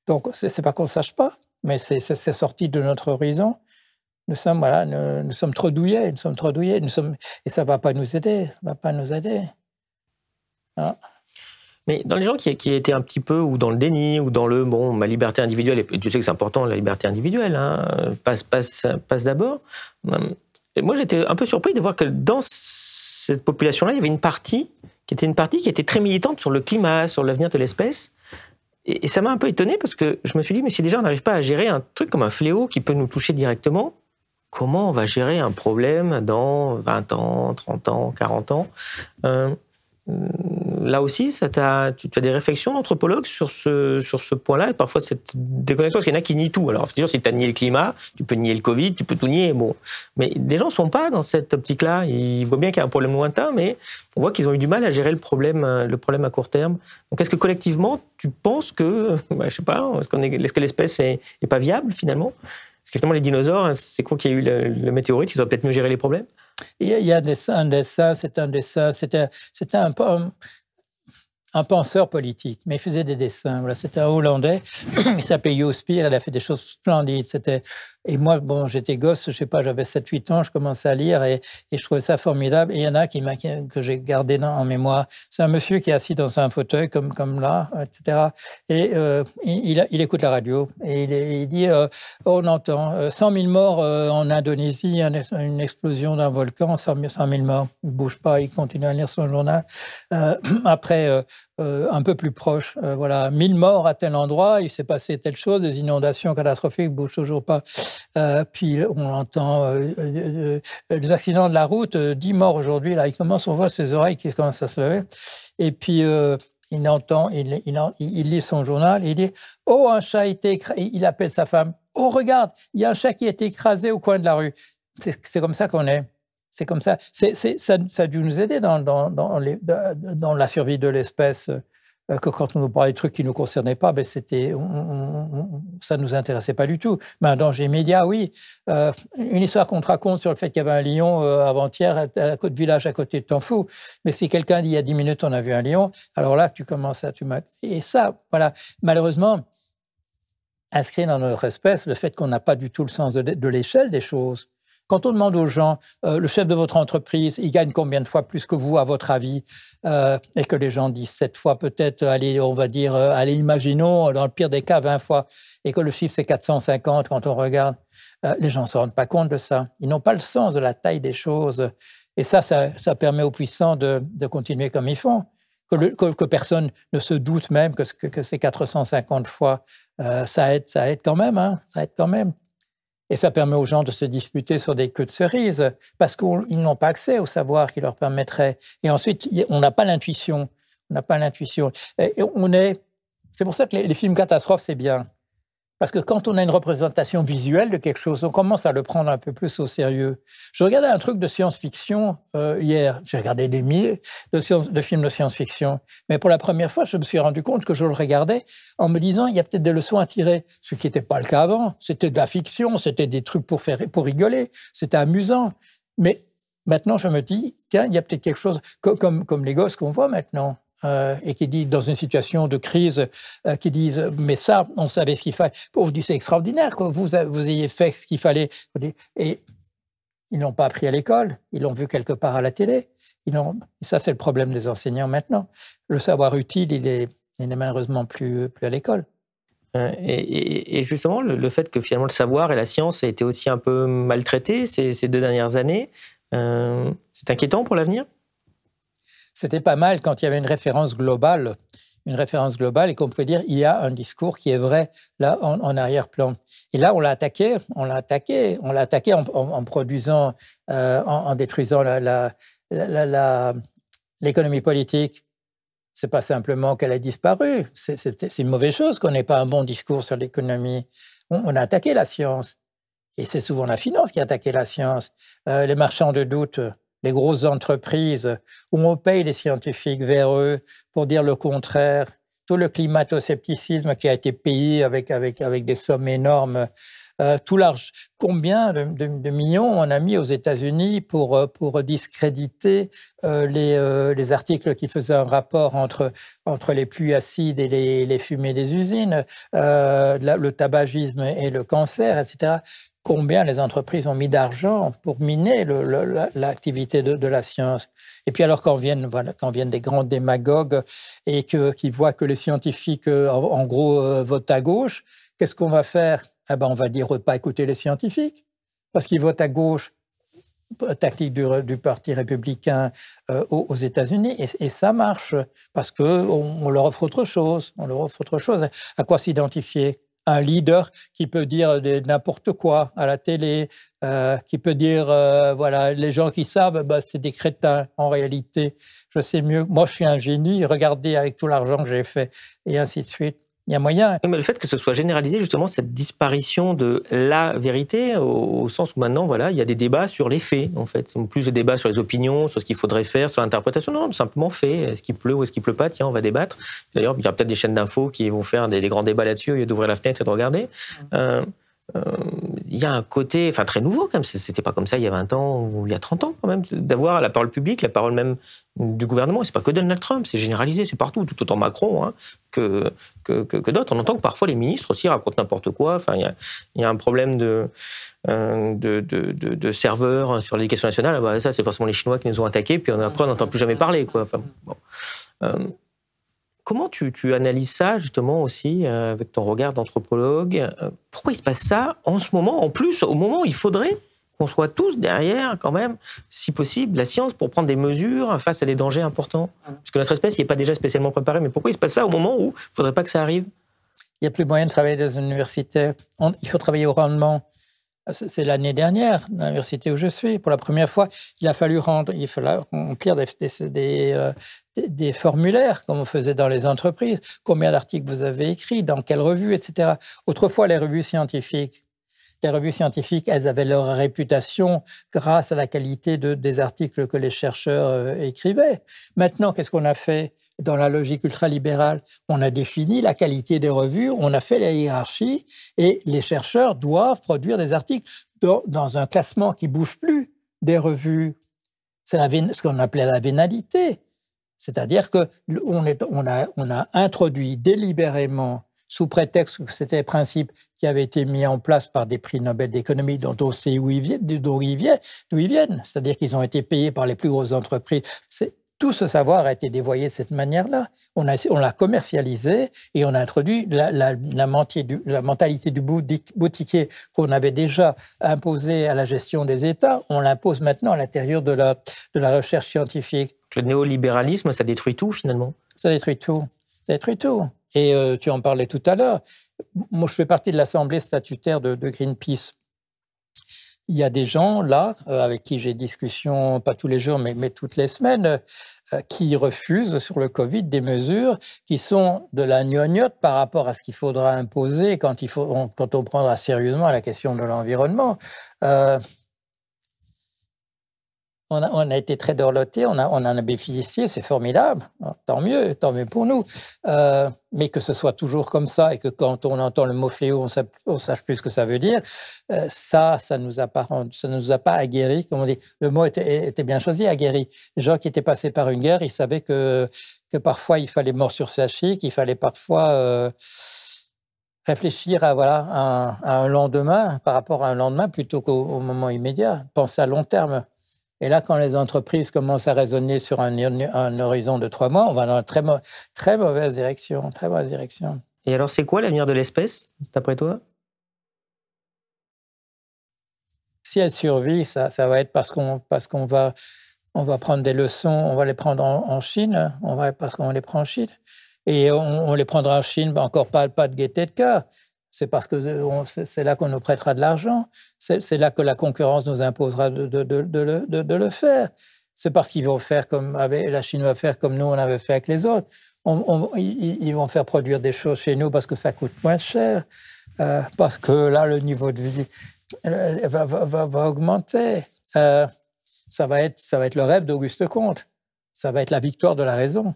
Donc, c'est pas qu'on ne sache pas, mais c'est sorti de notre horizon. Nous sommes trop douillés, et ça ne va pas nous aider. Ah. Mais dans les gens qui étaient un petit peu ou dans le déni ou dans ma liberté individuelle, et tu sais que c'est important, la liberté individuelle, hein, passe d'abord. Moi, j'étais un peu surpris de voir que dans cette population-là, il y avait une partie qui était très militante sur le climat, sur l'avenir de l'espèce. Et ça m'a un peu étonné parce que je me suis dit, mais si déjà on n'arrive pas à gérer un truc comme un fléau qui peut nous toucher directement, comment on va gérer un problème dans 20 ans, 30 ans, 40 ans Là aussi, tu as des réflexions d'anthropologue sur ce point-là, et parfois cette déconnexion, parce qu'il y en a qui nient tout. Alors, c'est sûr, si tu as nié le climat, tu peux nier le Covid, tu peux tout nier. Bon. Mais des gens ne sont pas dans cette optique-là. Ils voient bien qu'il y a un problème lointain, mais on voit qu'ils ont eu du mal à gérer le problème à court terme. Donc, est-ce que collectivement, tu penses que, je sais pas, est-ce que l'espèce n'est pas viable finalement? Parce que finalement, les dinosaures, c'est quoi qu'il y a eu le météorite, ils ont peut-être mieux géré les problèmes? Il y a un dessin, c'était un penseur politique, mais il faisait des dessins. Voilà, c'était un Hollandais, il s'appelait Jo Speer, il a fait des choses splendides. Et moi, bon, j'étais gosse, je sais pas, j'avais 7-8 ans, je commençais à lire et je trouvais ça formidable. Et il y en a que j'ai gardé en mémoire. C'est un monsieur qui est assis dans un fauteuil comme là, etc. Et il écoute la radio et il dit on entend 100 000 morts en Indonésie, une explosion d'un volcan, 100 000 morts. Il ne bouge pas, il continue à lire son journal. Après, un peu plus proche, voilà, 1000 morts à tel endroit, il s'est passé telle chose, des inondations catastrophiques, ne bougent toujours pas. Puis on entend des accidents de la route, 10 morts aujourd'hui, là, on voit ses oreilles qui commencent à se lever. Et puis il lit son journal, et il dit « Oh, un chat a été écrasé », il appelle sa femme « Oh, regarde, il y a un chat qui a été écrasé au coin de la rue ». C'est comme ça qu'on est. C'est comme ça. Ça a dû nous aider dans la survie de l'espèce. Que quand on nous parlait de trucs qui ne nous concernaient pas, ben ça ne nous intéressait pas du tout. Mais un danger immédiat, oui. Une histoire qu'on te raconte sur le fait qu'il y avait un lion avant-hier à côté de village à côté de t'en fous. Mais si quelqu'un dit il y a 10 minutes on a vu un lion, alors là tu commences à... Et ça, voilà, malheureusement, inscrit dans notre espèce le fait qu'on n'a pas du tout le sens de l'échelle des choses. Quand on demande aux gens, le chef de votre entreprise, il gagne combien de fois plus que vous, à votre avis, et que les gens disent 7 fois peut-être, allez, on va dire, allez, imaginons, dans le pire des cas, 20 fois, et que le chiffre c'est 450 quand on regarde, les gens ne se rendent pas compte de ça. Ils n'ont pas le sens de la taille des choses. Et ça permet aux puissants de continuer comme ils font. Que personne ne se doute même que ces 450 fois, ça aide quand même, hein, ça aide quand même. Et ça permet aux gens de se disputer sur des queues de cerises parce qu'ils n'ont pas accès au savoir qui leur permettrait. Et ensuite, on n'a pas l'intuition. On n'a pas l'intuition. C'est pour ça que les films catastrophes, c'est bien. Parce que quand on a une représentation visuelle de quelque chose, on commence à le prendre un peu plus au sérieux. Je regardais un truc de science-fiction hier. J'ai regardé des milliers de films de science-fiction. Mais pour la première fois, je me suis rendu compte que je le regardais en me disant, il y a peut-être des leçons à tirer. Ce qui n'était pas le cas avant. C'était de la fiction, c'était des trucs pour rigoler. C'était amusant. Mais maintenant, je me dis, tiens, il y a peut-être quelque chose, comme les gosses qu'on voit maintenant. Et qui dit dans une situation de crise, qui disent mais ça, on savait ce qu'il fallait. On dit c'est extraordinaire que vous ayez fait ce qu'il fallait. Et ils n'ont pas appris à l'école, ils l'ont vu quelque part à la télé. Et ça, c'est le problème des enseignants maintenant. Le savoir utile, il est malheureusement plus à l'école. Et justement, le fait que finalement le savoir et la science aient été aussi un peu maltraités ces 2 dernières années, c'est inquiétant pour l'avenir ? C'était pas mal quand il y avait une référence globale et qu'on pouvait dire il y a un discours qui est vrai là en arrière-plan. Et là, on l'a attaqué en produisant, en détruisant l'économie politique. C'est pas simplement qu'elle a disparu, c'est une mauvaise chose qu'on n'ait pas un bon discours sur l'économie. On a attaqué la science. Et c'est souvent la finance qui a attaqué la science. Les marchands de doute, les grosses entreprises où on paye les scientifiques vers eux pour dire le contraire, tout le climato-scepticisme qui a été payé avec des sommes énormes, combien de millions on a mis aux États-Unis pour discréditer les articles qui faisaient un rapport entre les pluies acides et les fumées des usines, le tabagisme et le cancer, etc. Combien les entreprises ont mis d'argent pour miner l'activité de la science. Et puis alors quand viennent des grands démagogues et qui voient que les scientifiques, en gros, votent à gauche, qu'est-ce qu'on va faire ? On va dire pas écouter les scientifiques, parce qu'ils votent à gauche, tactique du Parti républicain aux États-Unis, et ça marche, parce qu'on leur offre autre chose. À quoi s'identifier ? Un leader qui peut dire n'importe quoi à la télé, qui peut dire, voilà, les gens qui savent, c'est des crétins, en réalité. Je sais mieux. Moi, je suis un génie, regardez avec tout l'argent que j'ai fait, et ainsi de suite. Il y a moyen. Mais le fait que ce soit généralisé, justement, cette disparition de la vérité, au sens où maintenant, voilà, il y a des débats sur les faits, en fait. Plus de débats sur les opinions, sur ce qu'il faudrait faire, sur l'interprétation. Non, simplement fait. Est-ce qu'il pleut ou est-ce qu'il pleut pas ? Tiens, on va débattre. D'ailleurs, il y a peut-être des chaînes d'infos qui vont faire des grands débats là-dessus au lieu d'ouvrir la fenêtre et de regarder. Il y a un côté très nouveau quand même, c'était pas comme ça il y a 20 ans ou il y a 30 ans quand même, d'avoir la parole publique, la parole même du gouvernement. C'est pas que Donald Trump, c'est généralisé, c'est partout, tout autant Macron que d'autres. On entend que parfois les ministres aussi racontent n'importe quoi. Il y a un problème de serveurs sur l'éducation nationale. Ça, c'est forcément les Chinois qui nous ont attaqués, puis après on n'entend plus jamais parler, quoi. Comment tu analyses ça, justement, aussi, avec ton regard d'anthropologue ? Pourquoi il se passe ça en ce moment, en plus, au moment où il faudrait qu'on soit tous derrière, quand même, si possible, la science pour prendre des mesures face à des dangers importants ? Parce que notre espèce n'est pas déjà spécialement préparée, mais pourquoi il se passe ça au moment où il ne faudrait pas que ça arrive ? Il n'y a plus moyen de travailler dans une université. Il faut travailler au rendement. C'est l'année dernière, à l'université où je suis. Pour la première fois, il fallait remplir des formulaires, comme on faisait dans les entreprises. Combien d'articles vous avez écrits, dans quelle revue, etc. Autrefois, les revues scientifiques, les revues scientifiques, elles avaient leur réputation grâce à la qualité des articles que les chercheurs écrivaient. Maintenant, qu'est-ce qu'on a fait dans la logique ultralibérale? On a défini la qualité des revues, on a fait la hiérarchie, et les chercheurs doivent produire des articles dans un classement qui ne bouge plus des revues. C'est ce qu'on appelait la vénalité. C'est-à-dire qu'on a introduit délibérément, sous prétexte que c'était des principes qui avaient été mis en place par des prix Nobel d'économie dont on sait d'où ils viennent. C'est-à-dire qu'ils ont été payés par les plus grosses entreprises. Tout ce savoir a été dévoyé de cette manière-là. On l'a commercialisé et on a introduit la mentalité du boutiquier qu'on avait déjà imposée à la gestion des États. On l'impose maintenant à l'intérieur de la recherche scientifique. Le néolibéralisme, ça détruit tout, finalement. Ça détruit tout. Ça détruit tout. Et tu en parlais tout à l'heure. Moi, je fais partie de l'Assemblée statutaire de Greenpeace. Il y a des gens là, avec qui j'ai discussion, pas tous les jours, mais toutes les semaines, qui refusent sur le Covid des mesures qui sont de la gnognotte par rapport à ce qu'il faudra imposer quand on prendra sérieusement la question de l'environnement. On a été très dorlotés, on en a bénéficié, c'est formidable, tant mieux pour nous. Mais que ce soit toujours comme ça et que quand on entend le mot fléau, on sache plus ce que ça veut dire, ça nous a pas aguerris, comme on dit. Le mot était bien choisi, aguerri. Les gens qui étaient passés par une guerre, ils savaient que parfois il fallait mort sur sa chic, qu'il fallait parfois réfléchir à un lendemain, par rapport à un lendemain, plutôt qu'au moment immédiat, penser à long terme. Et là, quand les entreprises commencent à raisonner sur un horizon de 3 mois, on va dans une très mauvaise direction, très mauvaise direction. Et alors, c'est quoi l'avenir de l'espèce, d'après toi? Si elle survit, ça va être parce qu'on va prendre des leçons, on va les prendre en Chine, parce qu'on les prend en Chine. Et on les prendra en Chine, encore pas de gaieté de cœur. C'est parce que c'est là qu'on nous prêtera de l'argent. C'est là que la concurrence nous imposera de le faire. C'est parce qu'ils vont faire la Chine va faire comme nous, on avait fait avec les autres. Ils vont faire produire des choses chez nous parce que ça coûte moins cher, parce que là, le niveau de vie va augmenter. Ça va être le rêve d'Auguste Comte. Ça va être la victoire de la raison.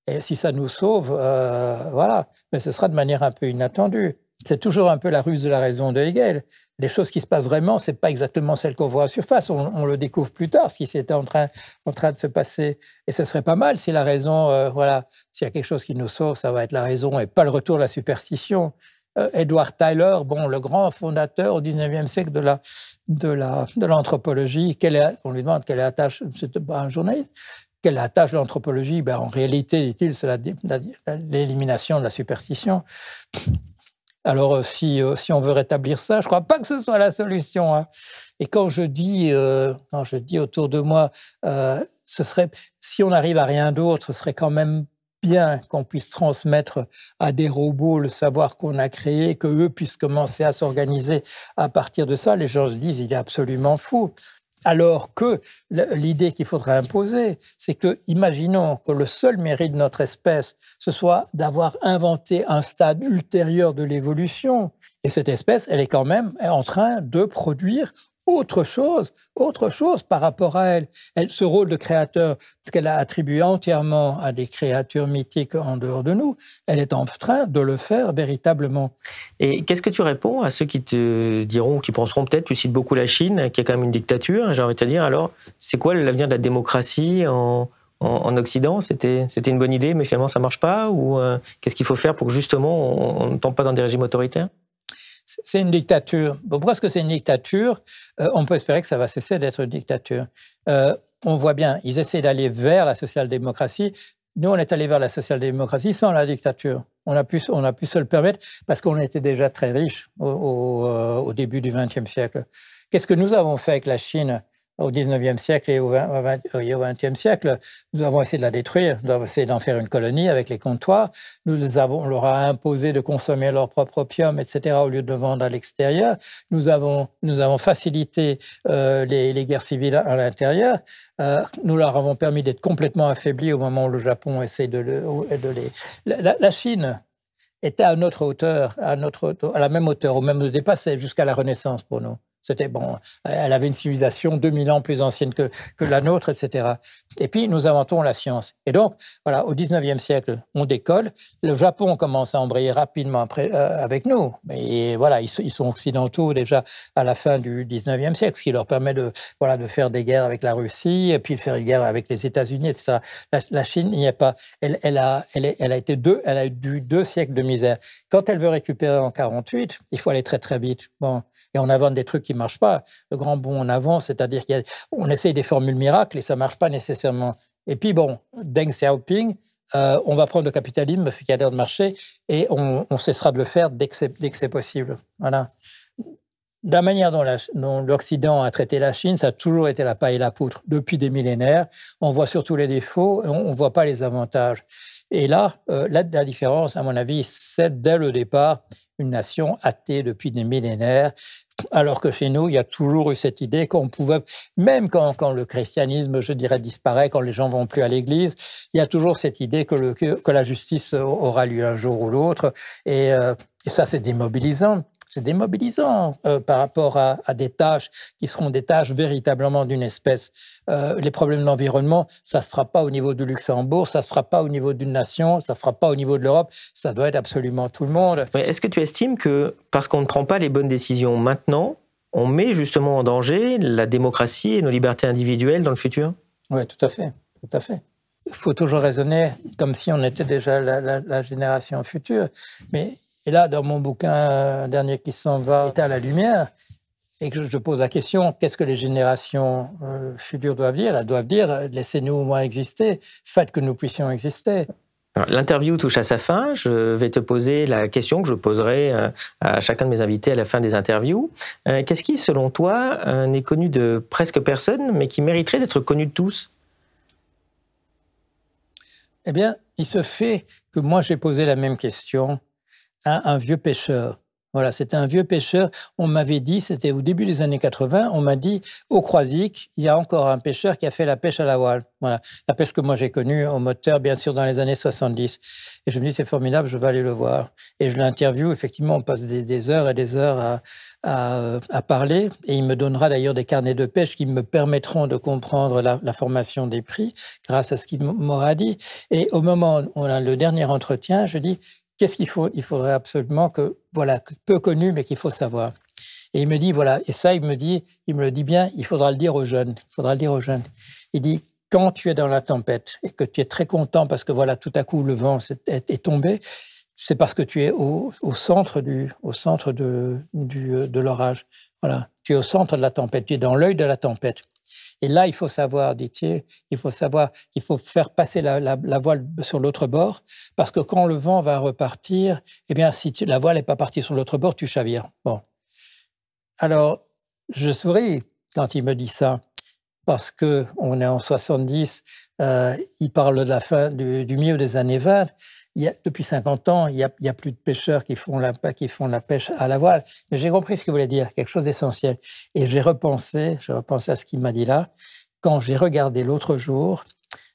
Et si ça nous sauve, voilà. Mais ce sera de manière un peu inattendue. C'est toujours un peu la ruse de la raison de Hegel. Les choses qui se passent vraiment, c'est pas exactement celles qu'on voit en surface. On le découvre plus tard, ce qui s'était en train de se passer. Et ce serait pas mal si la raison, voilà, s'il y a quelque chose qui nous sauve, ça va être la raison et pas le retour de la superstition. Edward Tyler, le grand fondateur au XIXe siècle de l'anthropologie, on lui demande quelle est la tâche, c'est pas un journaliste. Quelle est la tâche de l'anthropologie? En réalité, dit-il, c'est l'élimination de la superstition. Alors, si on veut rétablir ça, je ne crois pas que ce soit la solution. Hein. Et quand je dis autour de moi, si on n'arrive à rien d'autre, ce serait quand même bien qu'on puisse transmettre à des robots le savoir qu'on a créé, qu'eux puissent commencer à s'organiser à partir de ça. Les gens se disent, il est absolument fou. Alors que l'idée qu'il faudrait imposer, c'est que, imaginons que le seul mérite de notre espèce, ce soit d'avoir inventé un stade ultérieur de l'évolution. Et cette espèce, elle est quand même en train de produire autre chose par rapport à elle. Ce rôle de créateur qu'elle a attribué entièrement à des créatures mythiques en dehors de nous, elle est en train de le faire véritablement. Et qu'est-ce que tu réponds à ceux qui te diront, qui penseront peut-être, tu cites beaucoup la Chine, qui est quand même une dictature, j'ai envie de te dire, alors, c'est quoi l'avenir de la démocratie en Occident? C'était une bonne idée, mais finalement ça ne marche pas? Ou qu'est-ce qu'il faut faire pour que justement on ne tombe pas dans des régimes autoritaires? C'est une dictature. Pourquoi est-ce que c'est une dictature? On peut espérer que ça va cesser d'être une dictature. On voit bien, ils essaient d'aller vers la social-démocratie. Nous, on est allé vers la social-démocratie sans la dictature. On a pu se le permettre parce qu'on était déjà très riches au début du XXe siècle. Qu'est-ce que nous avons fait avec la Chine au XIXe siècle et au XXe siècle? Nous avons essayé de la détruire, nous avons essayé d'en faire une colonie avec les comptoirs. On leur a imposé de consommer leur propre opium, etc., au lieu de le vendre à l'extérieur. Nous avons facilité les guerres civiles à l'intérieur. Nous leur avons permis d'être complètement affaiblis au moment où le Japon essaie de les... La Chine était à notre hauteur, à la même hauteur, au même dépassé jusqu'à la Renaissance pour nous. C'était bon, elle avait une civilisation 2000 ans plus ancienne que la nôtre, etc. Et puis, nous inventons la science. Et donc, voilà, au 19e siècle, on décolle. Le Japon commence à embrayer rapidement après, avec nous. Et voilà, ils sont occidentaux déjà à la fin du 19e siècle, ce qui leur permet de faire des guerres avec la Russie, et puis de faire une guerre avec les États-Unis, etc. La Chine n'y est pas. Elle a eu 2 siècles de misère. Quand elle veut récupérer en 48, il faut aller très, très vite. Bon. Et on invente des trucs qui ne marchent pas. Le grand bond en avant, c'est-à-dire qu'on essaye des formules miracles et ça ne marche pas nécessairement. Et puis bon, Deng Xiaoping, on va prendre le capitalisme, ce qui a l'air de marcher, et on cessera de le faire dès que c'est possible. Voilà. La manière dont l'Occident a traité la Chine, ça a toujours été la paille et la poutre depuis des millénaires. On voit surtout les défauts, on ne voit pas les avantages. Et là, la différence, à mon avis, c'est dès le départ une nation athée depuis des millénaires, alors que chez nous, il y a toujours eu cette idée qu'on pouvait, même quand le christianisme, je dirais, disparaît, quand les gens vont plus à l'église, il y a toujours cette idée que la justice aura lieu un jour ou l'autre, et ça, c'est démobilisant. C'est démobilisant par rapport à des tâches qui seront des tâches véritablement d'une espèce. Les problèmes de l'environnement, ça ne se fera pas au niveau du Luxembourg, ça ne se fera pas au niveau d'une nation, ça ne se fera pas au niveau de l'Europe, ça doit être absolument tout le monde. Est-ce que tu estimes que parce qu'on ne prend pas les bonnes décisions maintenant, on met justement en danger la démocratie et nos libertés individuelles dans le futur? Oui, tout à fait, tout à fait. Il faut toujours raisonner comme si on était déjà la génération future, mais... Et là, dans mon bouquin dernier qui s'en va, État à la lumière, et que je pose la question, qu'est-ce que les générations futures doivent dire? Elles doivent dire, laissez-nous au moins exister, faites que nous puissions exister. L'interview touche à sa fin. Je vais te poser la question que je poserai à chacun de mes invités à la fin des interviews. Qu'est-ce qui, selon toi, n'est connu de presque personne, mais qui mériterait d'être connu de tous? Eh bien, il se fait que moi, j'ai posé la même question à un vieux pêcheur. Voilà, c'était un vieux pêcheur. On m'avait dit, c'était au début des années 80, on m'a dit, au Croisic, il y a encore un pêcheur qui a fait la pêche à la voile. Voilà, la pêche que moi j'ai connue au moteur, bien sûr, dans les années 70. Et je me dis, c'est formidable, je vais aller le voir. Et je l'interviewe, effectivement, on passe des heures et des heures à parler. Et il me donnera d'ailleurs des carnets de pêche qui me permettront de comprendre la formation des prix, grâce à ce qu'il m'aura dit. Et au moment où on a le dernier entretien, je dis, qu'est-ce qu'il faut? Il faudrait absolument que, voilà, peu connu, mais qu'il faut savoir. Et il me dit, voilà, et ça, il me le dit bien, il faudra le dire aux jeunes. Il faudra le dire aux jeunes. Il dit, quand tu es dans la tempête et que tu es très content parce que, voilà, tout à coup, le vent est tombé, c'est parce que tu es au centre de l'orage. Voilà, tu es au centre de la tempête, tu es dans l'œil de la tempête. Et là, il faut savoir, dit-il, il faut faire passer la voile sur l'autre bord, parce que quand le vent va repartir, eh bien, si la voile n'est pas partie sur l'autre bord, tu chavires. Bon. Alors, je souris quand il me dit ça, parce qu'on est en 70, il parle de la fin du milieu des années 20. Depuis 50 ans, il y a plus de pêcheurs qui font la pêche à la voile. Mais j'ai compris ce qu'il voulait dire, quelque chose d'essentiel. Et j'ai repensé à ce qu'il m'a dit là, quand j'ai regardé l'autre jour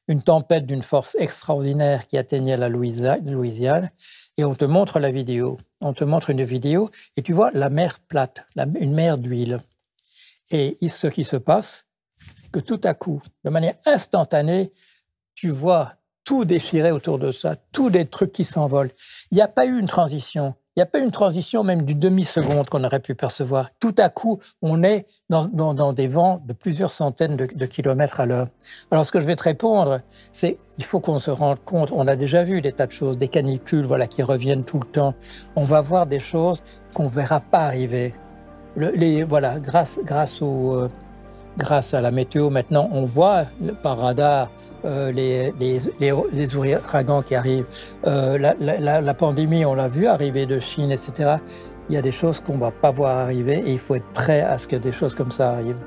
une tempête d'une force extraordinaire qui atteignait la Louisiane, et on te montre la vidéo. On te montre une vidéo, et tu vois la mer plate, une mer d'huile. Et ce qui se passe, c'est que tout à coup, de manière instantanée, tu vois tout déchiré autour de ça, tous des trucs qui s'envolent. Il n'y a pas eu une transition. Il n'y a pas eu une transition même d'une demi-seconde qu'on aurait pu percevoir. Tout à coup, on est dans des vents de plusieurs centaines de kilomètres à l'heure. Alors, ce que je vais te répondre, c'est il faut qu'on se rende compte, on a déjà vu des tas de choses, des canicules voilà, qui reviennent tout le temps. On va voir des choses qu'on ne verra pas arriver. Voilà, grâce à la météo, maintenant, on voit par radar les ouragans qui arrivent. La pandémie, on l'a vu arriver de Chine, etc. Il y a des choses qu'on ne va pas voir arriver et il faut être prêt à ce que des choses comme ça arrivent.